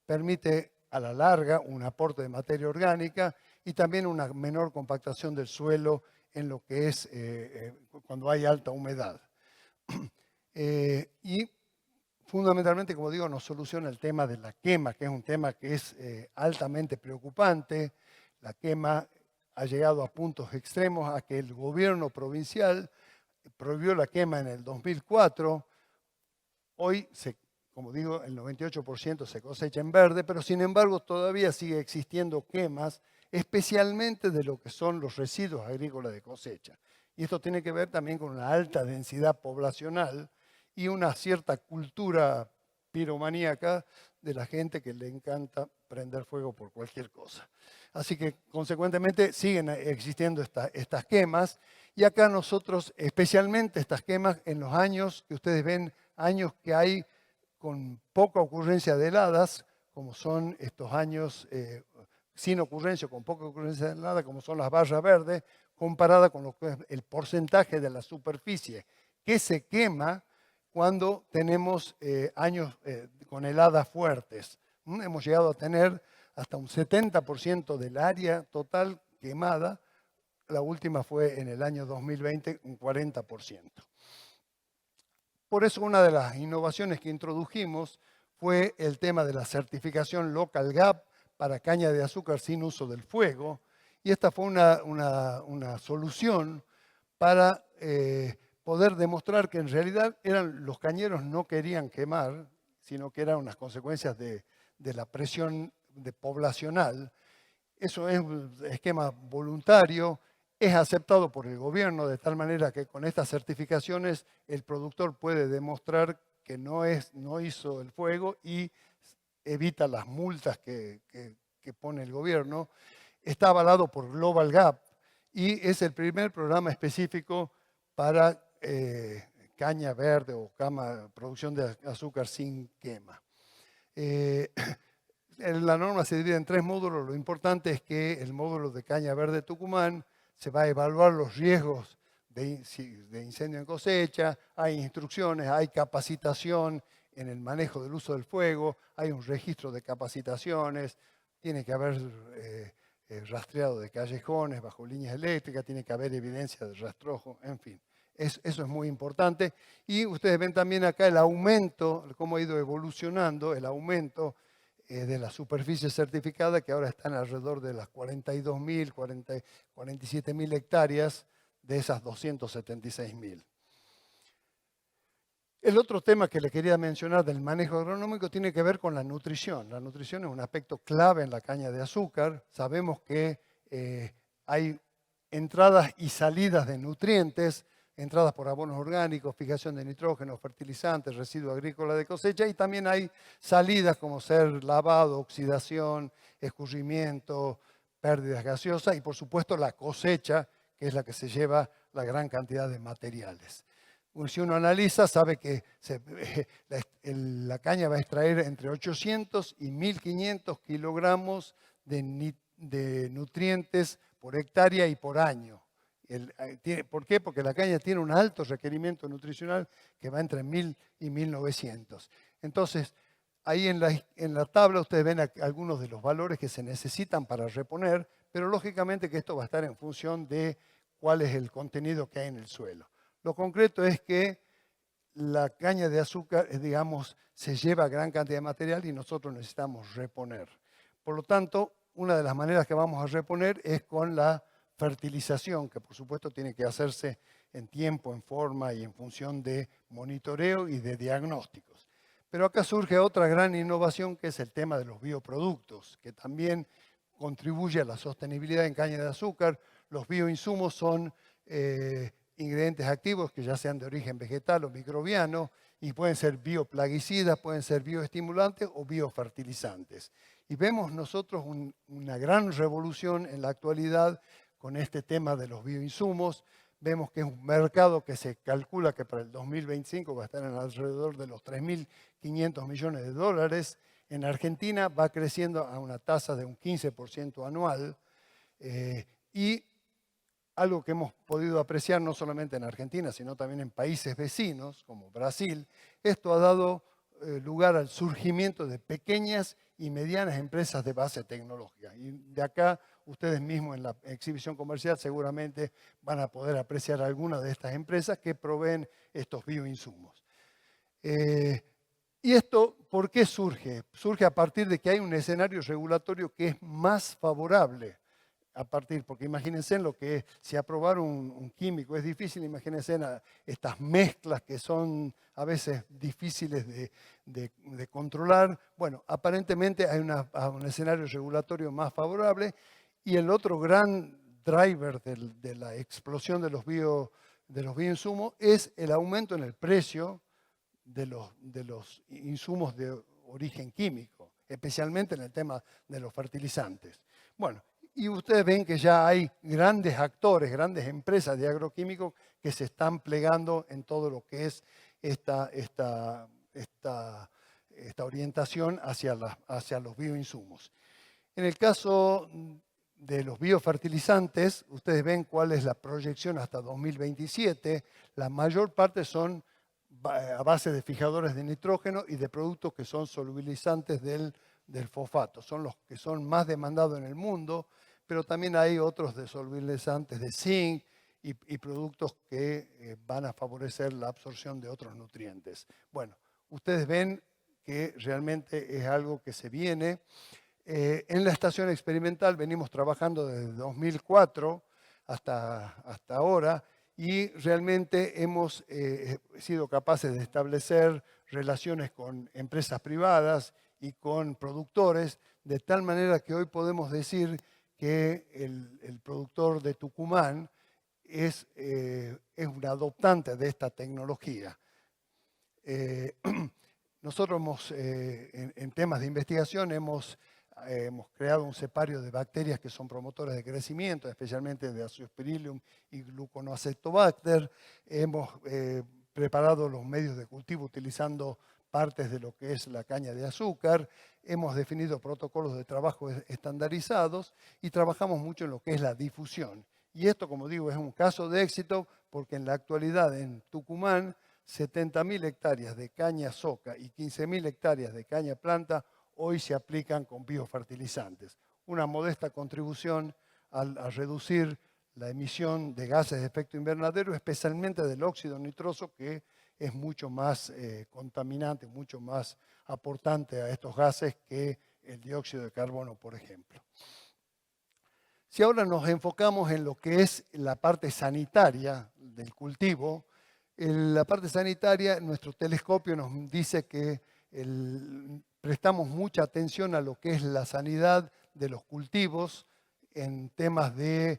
permite a la larga un aporte de materia orgánica y también una menor compactación del suelo en lo que es cuando hay alta humedad. Y fundamentalmente, como digo, nos soluciona el tema de la quema, que es un tema que es altamente preocupante. La quema ha llegado a puntos extremos, a que el gobierno provincial prohibió la quema en el 2004. Hoy, como digo, el 98% se cosecha en verde, pero sin embargo todavía sigue existiendo quemas, especialmente de lo que son los residuos agrícolas de cosecha. Y esto tiene que ver también con una alta densidad poblacional y una cierta cultura piromaníaca de la gente que le encanta prender fuego por cualquier cosa. Así que, consecuentemente, siguen existiendo estas quemas. Y acá nosotros, especialmente estas quemas en los años que ustedes ven, años que hay con poca ocurrencia de heladas, como son estos años sin ocurrencia, con poca ocurrencia de heladas, como son las barras verdes, comparada con lo que es el porcentaje de la superficie que se quema cuando tenemos años con heladas fuertes. Hemos llegado a tener hasta un 70% del área total quemada. La última fue en el año 2020, un 40%. Por eso una de las innovaciones que introdujimos fue el tema de la certificación Local Gap para caña de azúcar sin uso del fuego. Y esta fue una solución para poder demostrar que en realidad los cañeros no querían quemar, sino que eran unas consecuencias de la presión poblacional. Eso es un esquema voluntario, es aceptado por el gobierno de tal manera que con estas certificaciones el productor puede demostrar que no hizo el fuego y evita las multas que pone el gobierno. Está avalado por Global Gap y es el primer programa específico para caña verde o producción de azúcar sin quema. La norma se divide en 3 módulos. Lo importante es que el módulo de caña verde Tucumán se va a evaluar los riesgos de incendio en cosecha, hay instrucciones, hay capacitación en el manejo del uso del fuego, hay un registro de capacitaciones, tiene que haber rastreado de callejones bajo líneas eléctricas, tiene que haber evidencia de rastrojo, en fin. Eso es muy importante. Y ustedes ven también acá el aumento, cómo ha ido evolucionando el aumento de la superficie certificada, que ahora están alrededor de las 42.000, 47.000 hectáreas de esas 276.000. El otro tema que le quería mencionar del manejo agronómico tiene que ver con la nutrición. La nutrición es un aspecto clave en la caña de azúcar. Sabemos que hay entradas y salidas de nutrientes, entradas por abonos orgánicos, fijación de nitrógeno, fertilizantes, residuo agrícola de cosecha, y también hay salidas como ser lavado, oxidación, escurrimiento, pérdidas gaseosas y por supuesto la cosecha, que es la que se lleva la gran cantidad de materiales. Si uno analiza, sabe que la caña va a extraer entre 800 y 1.500 kilogramos de nutrientes por hectárea y por año. ¿Por qué? Porque la caña tiene un alto requerimiento nutricional que va entre 1.000 y 1.900. Entonces, ahí en la tabla ustedes ven algunos de los valores que se necesitan para reponer, pero lógicamente que esto va a estar en función de cuál es el contenido que hay en el suelo. Lo concreto es que la caña de azúcar, digamos, se lleva gran cantidad de material y nosotros necesitamos reponer. Por lo tanto, una de las maneras que vamos a reponer es con la fertilización, que por supuesto tiene que hacerse en tiempo, en forma y en función de monitoreo y de diagnósticos. Pero acá surge otra gran innovación, que es el tema de los bioproductos, que también contribuye a la sostenibilidad en caña de azúcar. Los bioinsumos son ingredientes activos que ya sean de origen vegetal o microbiano, y pueden ser bioplaguicidas, pueden ser bioestimulantes o biofertilizantes. Y vemos nosotros una gran revolución en la actualidad con este tema de los bioinsumos. Vemos que es un mercado que se calcula que para el 2025 va a estar en alrededor de los 3.500 millones de dólares. En Argentina va creciendo a una tasa de un 15% anual. Y algo que hemos podido apreciar no solamente en Argentina, sino también en países vecinos, como Brasil, esto ha dado lugar al surgimiento de pequeñas y medianas empresas de base tecnológica. Y de acá, ustedes mismos en la exhibición comercial seguramente van a poder apreciar algunas de estas empresas que proveen estos bioinsumos. ¿Y esto por qué surge? Surge a partir de que hay un escenario regulatorio que es más favorable porque imagínense en lo que es, si aprobar un químico es difícil, imagínense en estas mezclas que son a veces difíciles de controlar. Bueno, aparentemente hay un escenario regulatorio más favorable, y el otro gran driver de la explosión de los bioinsumos es el aumento en el precio de los insumos de origen químico, especialmente en el tema de los fertilizantes. Bueno, y ustedes ven que ya hay grandes actores, grandes empresas de agroquímicos que se están plegando en todo lo que es esta orientación hacia los bioinsumos. En el caso de los biofertilizantes, ustedes ven cuál es la proyección hasta 2027. La mayor parte son a base de fijadores de nitrógeno y de productos que son solubilizantes del fosfato. Son los que son más demandados en el mundo, pero también hay otros solubilizantes de zinc y productos que van a favorecer la absorción de otros nutrientes. Bueno, ustedes ven que realmente es algo que se viene. En la estación experimental venimos trabajando desde 2004 hasta ahora, y realmente hemos sido capaces de establecer relaciones con empresas privadas y con productores, de tal manera que hoy podemos decir que el productor de Tucumán es un adoptante de esta tecnología. Nosotros en temas de investigación hemos creado un separio de bacterias que son promotoras de crecimiento, especialmente de Azospirillum y Gluconocetobacter. Hemos preparado los medios de cultivo utilizando partes de lo que es la caña de azúcar. Hemos definido protocolos de trabajo estandarizados y trabajamos mucho en lo que es la difusión. Y esto, como digo, es un caso de éxito porque en la actualidad en Tucumán 70.000 hectáreas de caña soca y 15.000 hectáreas de caña planta hoy se aplican con biofertilizantes. Una modesta contribución a reducir la emisión de gases de efecto invernadero, especialmente del óxido nitroso, que es mucho más contaminante, mucho más aportante a estos gases que el dióxido de carbono, por ejemplo. Si ahora nos enfocamos en lo que es la parte sanitaria del cultivo, en la parte sanitaria, nuestro telescopio nos dice que prestamos mucha atención a lo que es la sanidad de los cultivos en temas de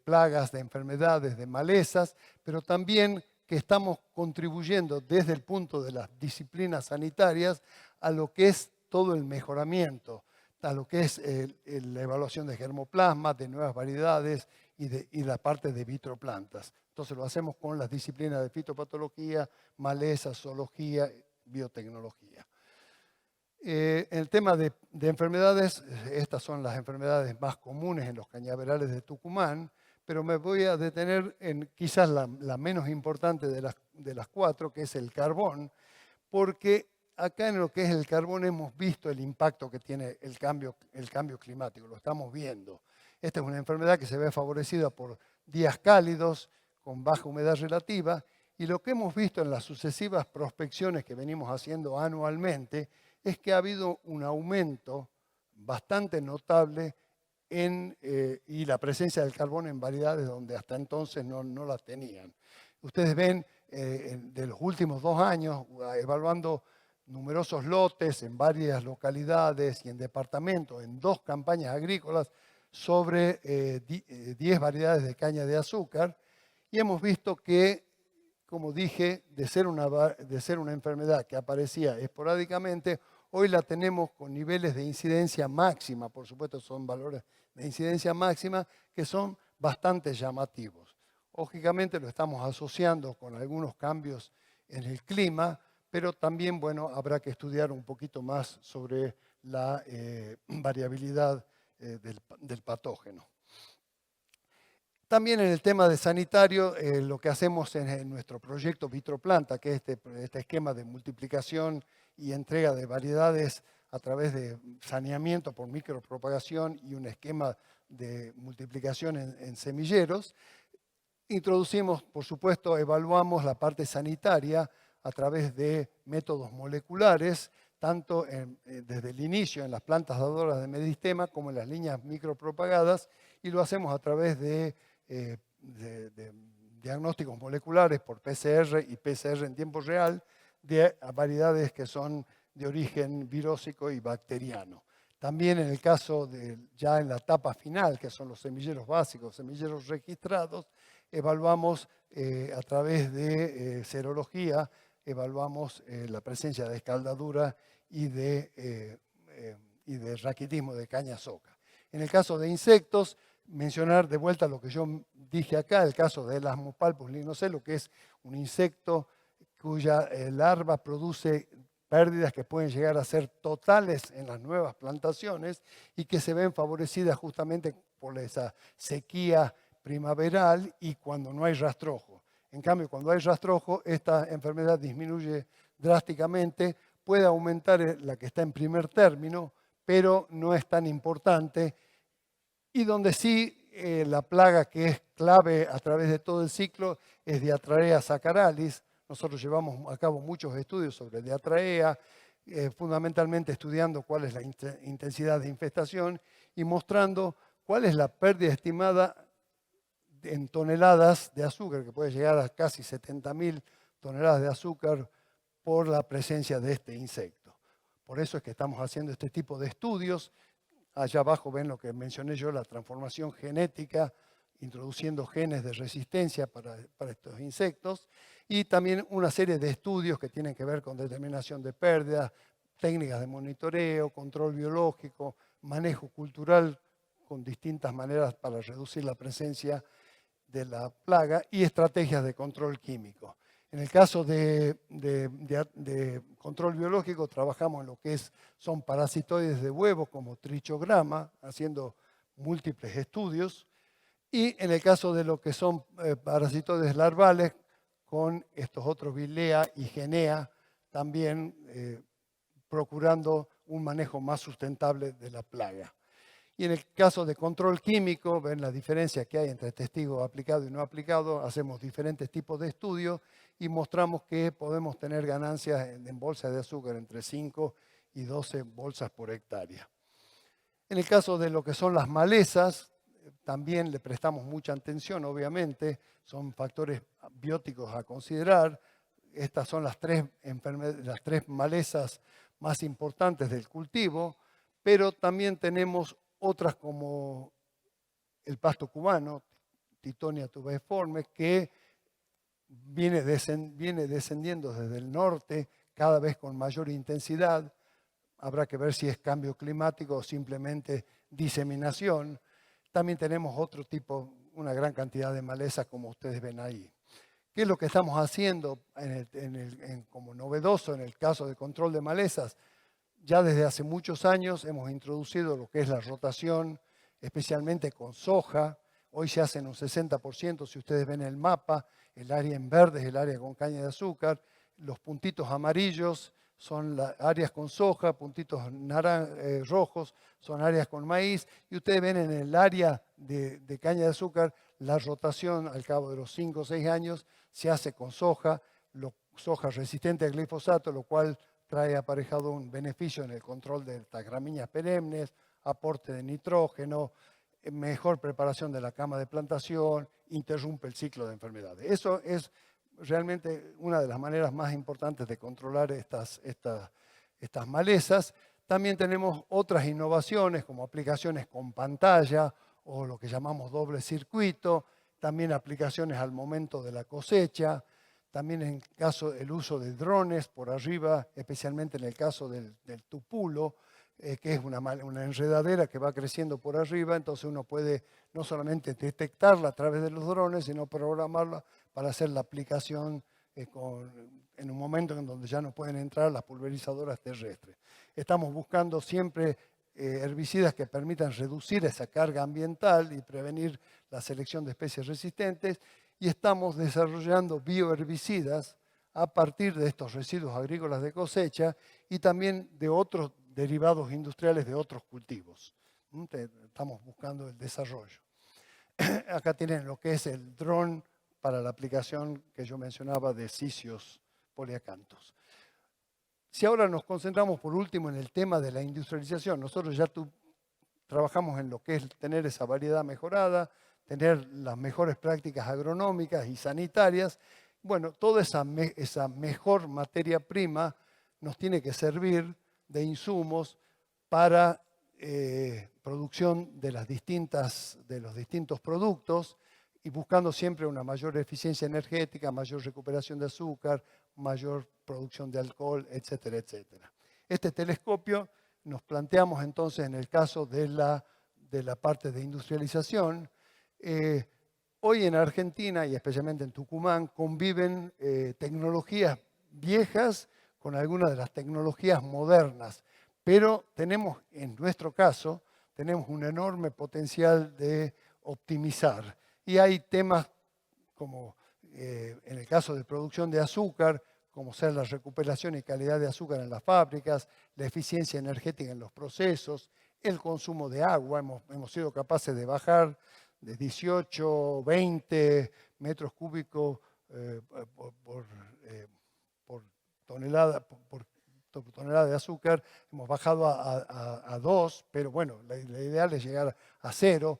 plagas, de enfermedades, de malezas, pero también que estamos contribuyendo desde el punto de las disciplinas sanitarias a lo que es todo el mejoramiento, a lo que es la evaluación de germoplasma, de nuevas variedades y la parte de vitroplantas. Entonces lo hacemos con las disciplinas de fitopatología, malezas, zoología, biotecnología. En el tema de enfermedades, estas son las enfermedades más comunes en los cañaverales de Tucumán, pero me voy a detener en quizás la menos importante de las cuatro, que es el carbón, porque acá en lo que es el carbón hemos visto el impacto que tiene el cambio climático, lo estamos viendo. Esta es una enfermedad que se ve favorecida por días cálidos, con baja humedad relativa, y lo que hemos visto en las sucesivas prospecciones que venimos haciendo anualmente es que ha habido un aumento bastante notable y la presencia del carbono en variedades donde hasta entonces no la tenían. Ustedes ven de los últimos 2 años, evaluando numerosos lotes en varias localidades y en departamentos, en 2 campañas agrícolas, sobre 10 variedades de caña de azúcar, y hemos visto que, como dije, de ser una enfermedad que aparecía esporádicamente, hoy la tenemos con niveles de incidencia máxima, por supuesto son valores de incidencia máxima que son bastante llamativos. Lógicamente lo estamos asociando con algunos cambios en el clima, pero también, bueno, habrá que estudiar un poquito más sobre la variabilidad del patógeno. También en el tema de sanitario, lo que hacemos en nuestro proyecto Vitroplanta, que es este esquema de multiplicación y entrega de variedades a través de saneamiento por micropropagación y un esquema de multiplicación en semilleros, introducimos, por supuesto, evaluamos la parte sanitaria a través de métodos moleculares, tanto desde el inicio en las plantas dadoras de medistema como en las líneas micropropagadas, y lo hacemos a través de diagnósticos moleculares por PCR y PCR en tiempo real de variedades que son de origen virósico y bacteriano. También en el caso ya en la etapa final, que son los semilleros básicos, semilleros registrados, evaluamos a través de serología, evaluamos la presencia de escaldadura y de raquitismo de caña soca. En el caso de insectos, mencionar de vuelta lo que yo dije acá, el caso del Asmopalpus lignocelo, que es un insecto cuya larva produce pérdidas que pueden llegar a ser totales en las nuevas plantaciones y que se ven favorecidas justamente por esa sequía primaveral y cuando no hay rastrojo. En cambio, cuando hay rastrojo, esta enfermedad disminuye drásticamente, puede aumentar la que está en primer término, pero no es tan importante. Y donde sí la plaga que es clave a través de todo el ciclo es Diatraea saccharalis. Nosotros llevamos a cabo muchos estudios sobre Diatraea, fundamentalmente estudiando cuál es la intensidad de infestación y mostrando cuál es la pérdida estimada en toneladas de azúcar, que puede llegar a casi 70.000 toneladas de azúcar por la presencia de este insecto. Por eso es que estamos haciendo este tipo de estudios. Allá abajo ven lo que mencioné yo, la transformación genética, introduciendo genes de resistencia para estos insectos, y también una serie de estudios que tienen que ver con determinación de pérdidas, técnicas de monitoreo, control biológico, manejo cultural con distintas maneras para reducir la presencia de la plaga y estrategias de control químico. En el caso de control biológico, trabajamos en lo que son parasitoides de huevo como trichograma, haciendo múltiples estudios. Y en el caso de lo que son parasitoides larvales, con estos otros Vilea y Genea, también procurando un manejo más sustentable de la plaga. Y en el caso de control químico, ven la diferencia que hay entre testigo aplicado y no aplicado, hacemos diferentes tipos de estudios y mostramos que podemos tener ganancias en bolsas de azúcar entre 5 y 12 bolsas por hectárea. En el caso de lo que son las malezas, también le prestamos mucha atención, obviamente, son factores bióticos a considerar. Estas son las tres malezas más importantes del cultivo, pero también tenemos otras como el pasto cubano, Tithonia tubiforme, que viene descendiendo desde el norte cada vez con mayor intensidad. Habrá que ver si es cambio climático o simplemente diseminación. También tenemos otro tipo, una gran cantidad de malezas como ustedes ven ahí. ¿Qué es lo que estamos haciendo como novedoso en el caso de control de malezas? Ya desde hace muchos años hemos introducido lo que es la rotación, especialmente con soja. Hoy se hace en un 60%, si ustedes ven el mapa, el área en verde es el área con caña de azúcar, los puntitos amarillos son las áreas con soja, puntitos rojos son áreas con maíz, y ustedes ven en el área de caña de azúcar la rotación al cabo de los 5 o 6 años se hace con soja resistente al glifosato, lo cual trae aparejado un beneficio en el control de estas gramíneas perennes, aporte de nitrógeno, mejor preparación de la cama de plantación, interrumpe el ciclo de enfermedades. Eso es realmente una de las maneras más importantes de controlar estas malezas. También tenemos otras innovaciones como aplicaciones con pantalla o lo que llamamos doble circuito, también aplicaciones al momento de la cosecha, también en caso el uso de drones por arriba, especialmente en el caso del tupulo, que es una enredadera que va creciendo por arriba, entonces uno puede no solamente detectarla a través de los drones, sino programarla para hacer la aplicación en un momento en donde ya no pueden entrar las pulverizadoras terrestres. Estamos buscando siempre herbicidas que permitan reducir esa carga ambiental y prevenir la selección de especies resistentes, y estamos desarrollando bioherbicidas a partir de estos residuos agrícolas de cosecha y también de otros derivados industriales de otros cultivos. Estamos buscando el desarrollo. Acá tienen lo que es el dron para la aplicación que yo mencionaba de cicios poliacantos. Si ahora nos concentramos por último en el tema de la industrialización, nosotros ya trabajamos en lo que es tener esa variedad mejorada, tener las mejores prácticas agronómicas y sanitarias. Bueno, toda esa mejor materia prima nos tiene que servir de insumos para producción de los distintos productos y buscando siempre una mayor eficiencia energética, mayor recuperación de azúcar, mayor producción de alcohol, etcétera, etcétera. Este telescopio nos planteamos entonces en el caso de la parte de industrialización. Hoy en Argentina y especialmente en Tucumán conviven tecnologías viejas con algunas de las tecnologías modernas, pero tenemos, en nuestro caso, tenemos un enorme potencial de optimizar. Y hay temas como en el caso de producción de azúcar, como ser la recuperación y calidad de azúcar en las fábricas, la eficiencia energética en los procesos, el consumo de agua. Hemos sido capaces de bajar de 18, 20 metros cúbicos por tonelada de azúcar, hemos bajado a 2, pero bueno, la ideal es llegar a 0.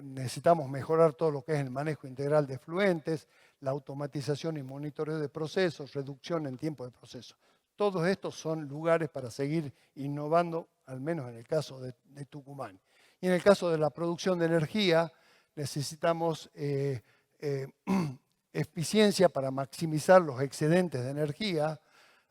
Necesitamos mejorar todo lo que es el manejo integral de efluentes, la automatización y monitoreo de procesos, reducción en tiempo de proceso. Todos estos son lugares para seguir innovando, al menos en el caso de Tucumán. Y en el caso de la producción de energía, necesitamos eficiencia para maximizar los excedentes de energía.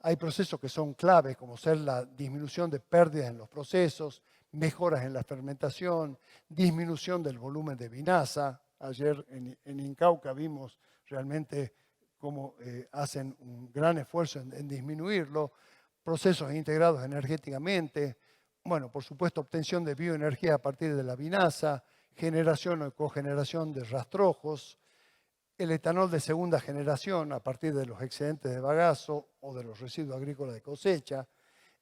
Hay procesos que son claves, como ser la disminución de pérdidas en los procesos, mejoras en la fermentación, disminución del volumen de vinaza. Ayer en Incauca vimos realmente cómo hacen un gran esfuerzo en disminuirlo, procesos integrados energéticamente, bueno, por supuesto, obtención de bioenergía a partir de la vinaza, generación o cogeneración de rastrojos, el etanol de segunda generación a partir de los excedentes de bagazo o de los residuos agrícolas de cosecha,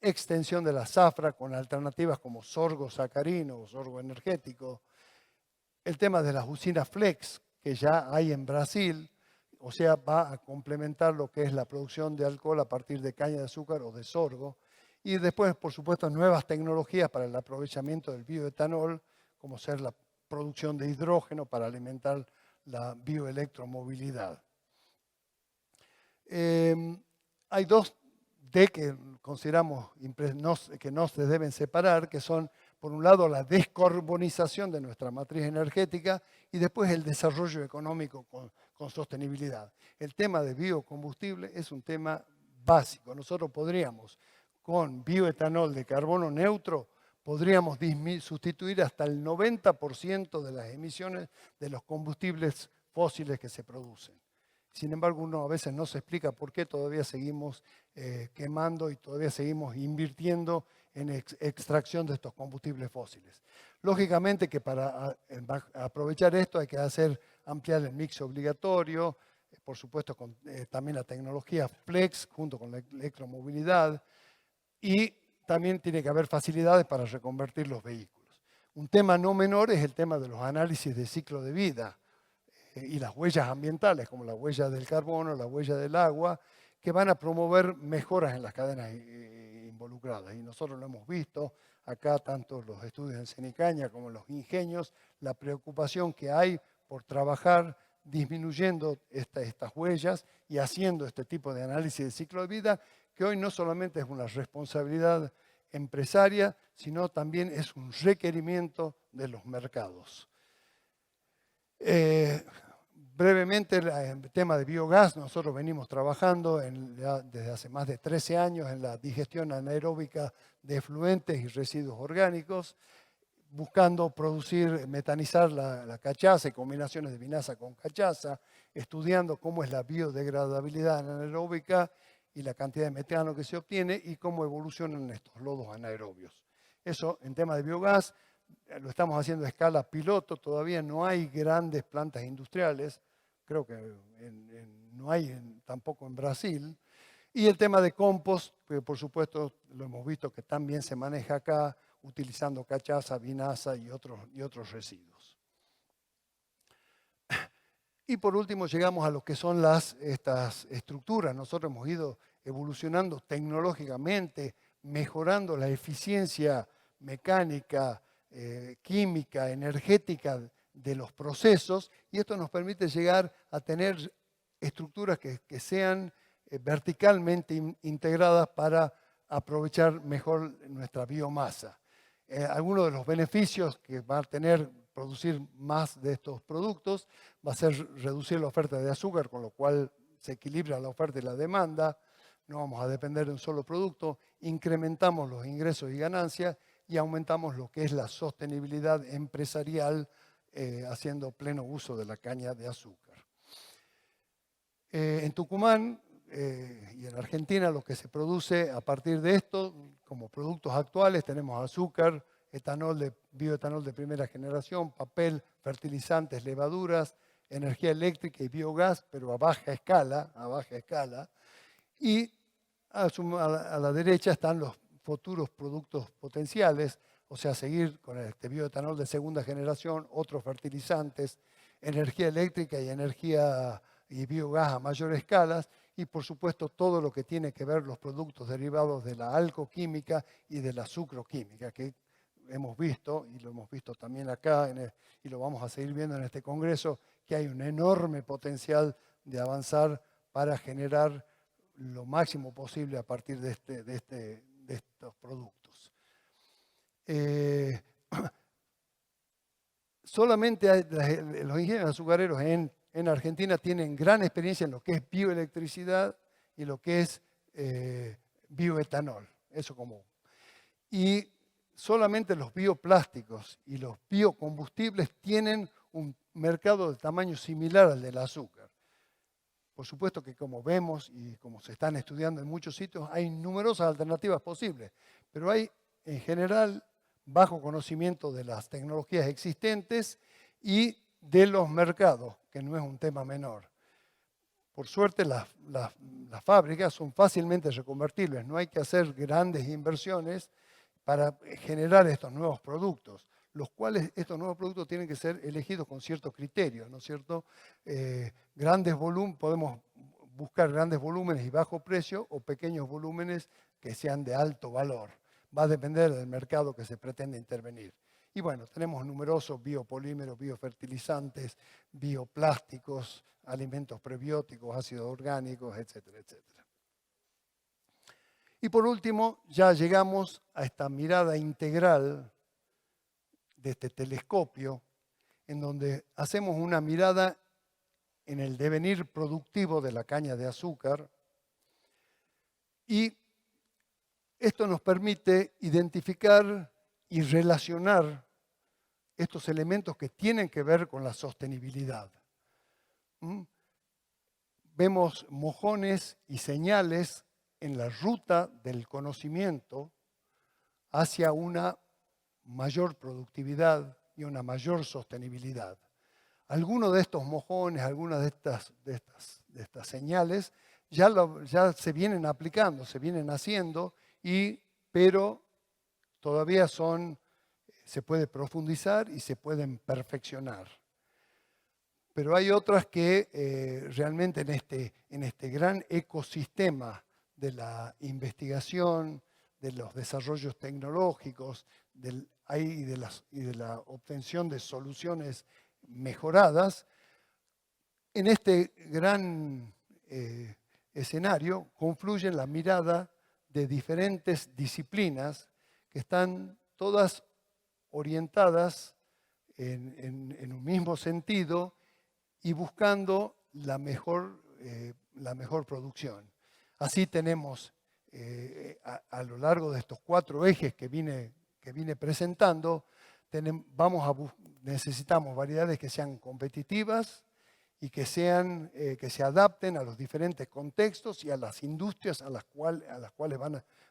extensión de la zafra con alternativas como sorgo sacarino o sorgo energético, el tema de las usinas flex que ya hay en Brasil, o sea, va a complementar lo que es la producción de alcohol a partir de caña de azúcar o de sorgo. Y después, por supuesto, nuevas tecnologías para el aprovechamiento del bioetanol, como ser la producción de hidrógeno para alimentar la bioelectromovilidad. Hay dos D que consideramos que no se deben separar, que son, por un lado, la descarbonización de nuestra matriz energética y después el desarrollo económico con sostenibilidad. El tema de biocombustible es un tema básico. Nosotros podríamos, con bioetanol de carbono neutro, podríamos sustituir hasta el 90% de las emisiones de los combustibles fósiles que se producen. Sin embargo, uno a veces no se explica por qué todavía seguimos quemando y todavía seguimos invirtiendo en extracción de estos combustibles fósiles. Lógicamente que para aprovechar esto hay que ampliar el mix obligatorio, por supuesto con también la tecnología flex junto con la electromovilidad, y también tiene que haber facilidades para reconvertir los vehículos. Un tema no menor es el tema de los análisis de ciclo de vida y las huellas ambientales, como la huella del carbono, la huella del agua, que van a promover mejoras en las cadenas involucradas. Y nosotros lo hemos visto acá, tanto los estudios en Cenicaña como en los ingenios, la preocupación que hay por trabajar disminuyendo estas huellas y haciendo este tipo de análisis de ciclo de vida, que hoy no solamente es una responsabilidad empresaria, sino también es un requerimiento de los mercados. Brevemente, el tema de biogás, nosotros venimos trabajando desde hace más de 13 años en la digestión anaeróbica de efluentes y residuos orgánicos, buscando producir, metanizar la cachaza y combinaciones de vinaza con cachaza, estudiando cómo es la biodegradabilidad anaeróbica y la cantidad de metano que se obtiene y cómo evolucionan estos lodos anaerobios. Eso en tema de biogás lo estamos haciendo a escala piloto, todavía no hay grandes plantas industriales, creo que no hay tampoco en Brasil. Y el tema de compost, que por supuesto lo hemos visto que también se maneja acá, utilizando cachaza, vinaza y otros residuos. Y por último llegamos a lo que son estas estructuras. Nosotros hemos ido evolucionando tecnológicamente, mejorando la eficiencia mecánica, química, energética de los procesos, y esto nos permite llegar a tener estructuras que sean verticalmente integradas para aprovechar mejor nuestra biomasa. Algunos de los beneficios que va a tener producir más de estos productos va a ser reducir la oferta de azúcar, con lo cual se equilibra la oferta y la demanda, no vamos a depender de un solo producto, incrementamos los ingresos y ganancias y aumentamos lo que es la sostenibilidad empresarial haciendo pleno uso de la caña de azúcar. En Tucumán y en Argentina lo que se produce a partir de esto, como productos actuales, tenemos azúcar, bioetanol de primera generación, papel, fertilizantes, levaduras, energía eléctrica y biogás, pero a baja escala. Y a la derecha están los futuros productos potenciales, o sea, seguir con este bioetanol de segunda generación, otros fertilizantes, energía eléctrica y biogás a mayor escala, y por supuesto todo lo que tiene que ver los productos derivados de la alcoquímica y de la sucroquímica, que hemos visto, y lo hemos visto también acá, y lo vamos a seguir viendo en este congreso, que hay un enorme potencial de avanzar para generar lo máximo posible a partir de estos productos. Solamente los ingenieros azucareros en Argentina tienen gran experiencia en lo que es bioelectricidad y lo que es bioetanol. Eso como. Y solamente los bioplásticos y los biocombustibles tienen un mercado de tamaño similar al del azúcar. Por supuesto que como vemos y como se están estudiando en muchos sitios, hay numerosas alternativas posibles, pero hay en general bajo conocimiento de las tecnologías existentes y de los mercados, que no es un tema menor. Por suerte las fábricas son fácilmente reconvertibles, no hay que hacer grandes inversiones para generar estos nuevos productos, los cuales estos nuevos productos tienen que ser elegidos con ciertos criterios, ¿no es cierto? Podemos buscar grandes volúmenes y bajo precio o pequeños volúmenes que sean de alto valor. Va a depender del mercado que se pretende intervenir. Y bueno, tenemos numerosos biopolímeros, biofertilizantes, bioplásticos, alimentos prebióticos, ácidos orgánicos, etcétera, etcétera. Y por último, ya llegamos a esta mirada integral de este telescopio, en donde hacemos una mirada en el devenir productivo de la caña de azúcar, y esto nos permite identificar y relacionar estos elementos que tienen que ver con la sostenibilidad. Vemos mojones y señales en la ruta del conocimiento hacia una mayor productividad y una mayor sostenibilidad. Algunos de estos mojones, algunas de estas señales ya se vienen aplicando, se vienen haciendo, pero todavía se puede profundizar y se pueden perfeccionar. pero hay otras que realmente en este gran ecosistema de la investigación, de los desarrollos tecnológicos y de la obtención de soluciones mejoradas, en este gran escenario confluyen la mirada de diferentes disciplinas que están todas orientadas en un mismo sentido y buscando la mejor producción. Así tenemos a lo largo de estos 4 ejes que vine presentando, necesitamos variedades que sean competitivas y que se adapten a los diferentes contextos y a las industrias a las cuales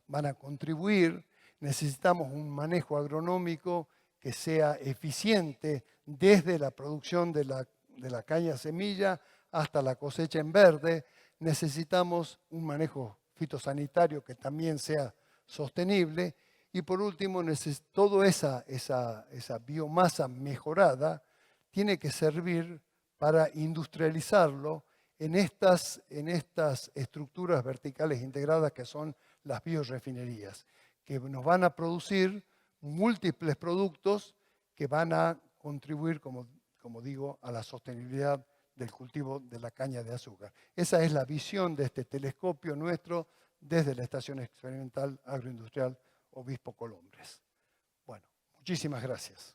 van a contribuir. Necesitamos un manejo agronómico que sea eficiente desde la producción de la caña semilla hasta la cosecha en verde. Necesitamos un manejo fitosanitario que también sea sostenible. Y por último, toda esa biomasa mejorada tiene que servir para industrializarlo en estas estructuras verticales integradas que son las biorefinerías, que nos van a producir múltiples productos que van a contribuir, como digo, a la sostenibilidad del cultivo de la caña de azúcar. Esa es la visión de este telescopio nuestro desde la Estación Experimental Agroindustrial Obispo Colombres. Bueno, muchísimas gracias.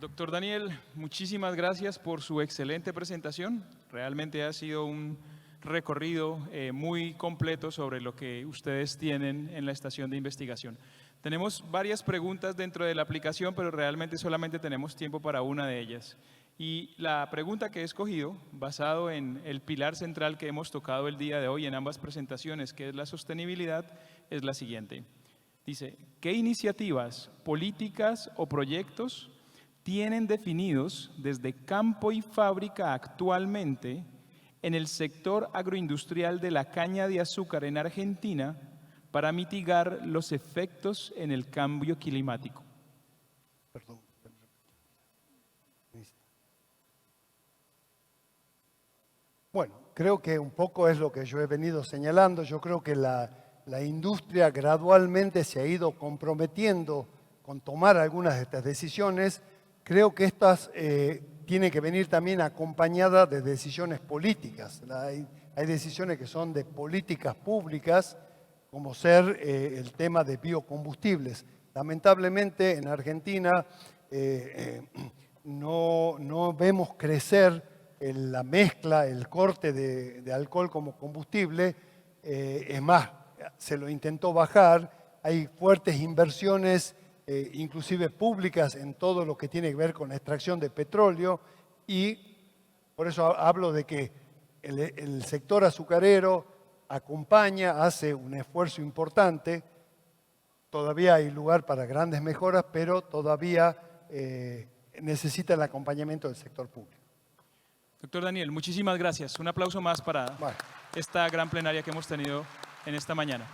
Doctor Daniel, muchísimas gracias por su excelente presentación. Realmente ha sido un recorrido muy completo sobre lo que ustedes tienen en la estación de investigación. Tenemos varias preguntas dentro de la aplicación, pero realmente solamente tenemos tiempo para una de ellas. Y la pregunta que he escogido, basado en el pilar central que hemos tocado el día de hoy en ambas presentaciones, que es la sostenibilidad, es la siguiente. Dice, ¿qué iniciativas, políticas o proyectos tienen definidos desde campo y fábrica actualmente en el sector agroindustrial de la caña de azúcar en Argentina para mitigar los efectos en el cambio climático? Perdón. Bueno, creo que un poco es lo que yo he venido señalando. Yo creo que la industria gradualmente se ha ido comprometiendo con tomar algunas de estas decisiones. Creo que estas tienen que venir también acompañadas de decisiones políticas. Hay decisiones que son de políticas públicas, como ser el tema de biocombustibles. Lamentablemente en Argentina no vemos crecer la mezcla, el corte de alcohol como combustible. Es más, se lo intentó bajar. Hay fuertes inversiones inclusive públicas en todo lo que tiene que ver con la extracción de petróleo, y por eso hablo de que el sector azucarero acompaña, hace un esfuerzo importante. Todavía hay lugar para grandes mejoras, pero todavía necesita el acompañamiento del sector público. Doctor Daniel, muchísimas gracias. Un aplauso más para esta gran plenaria que hemos tenido en esta mañana.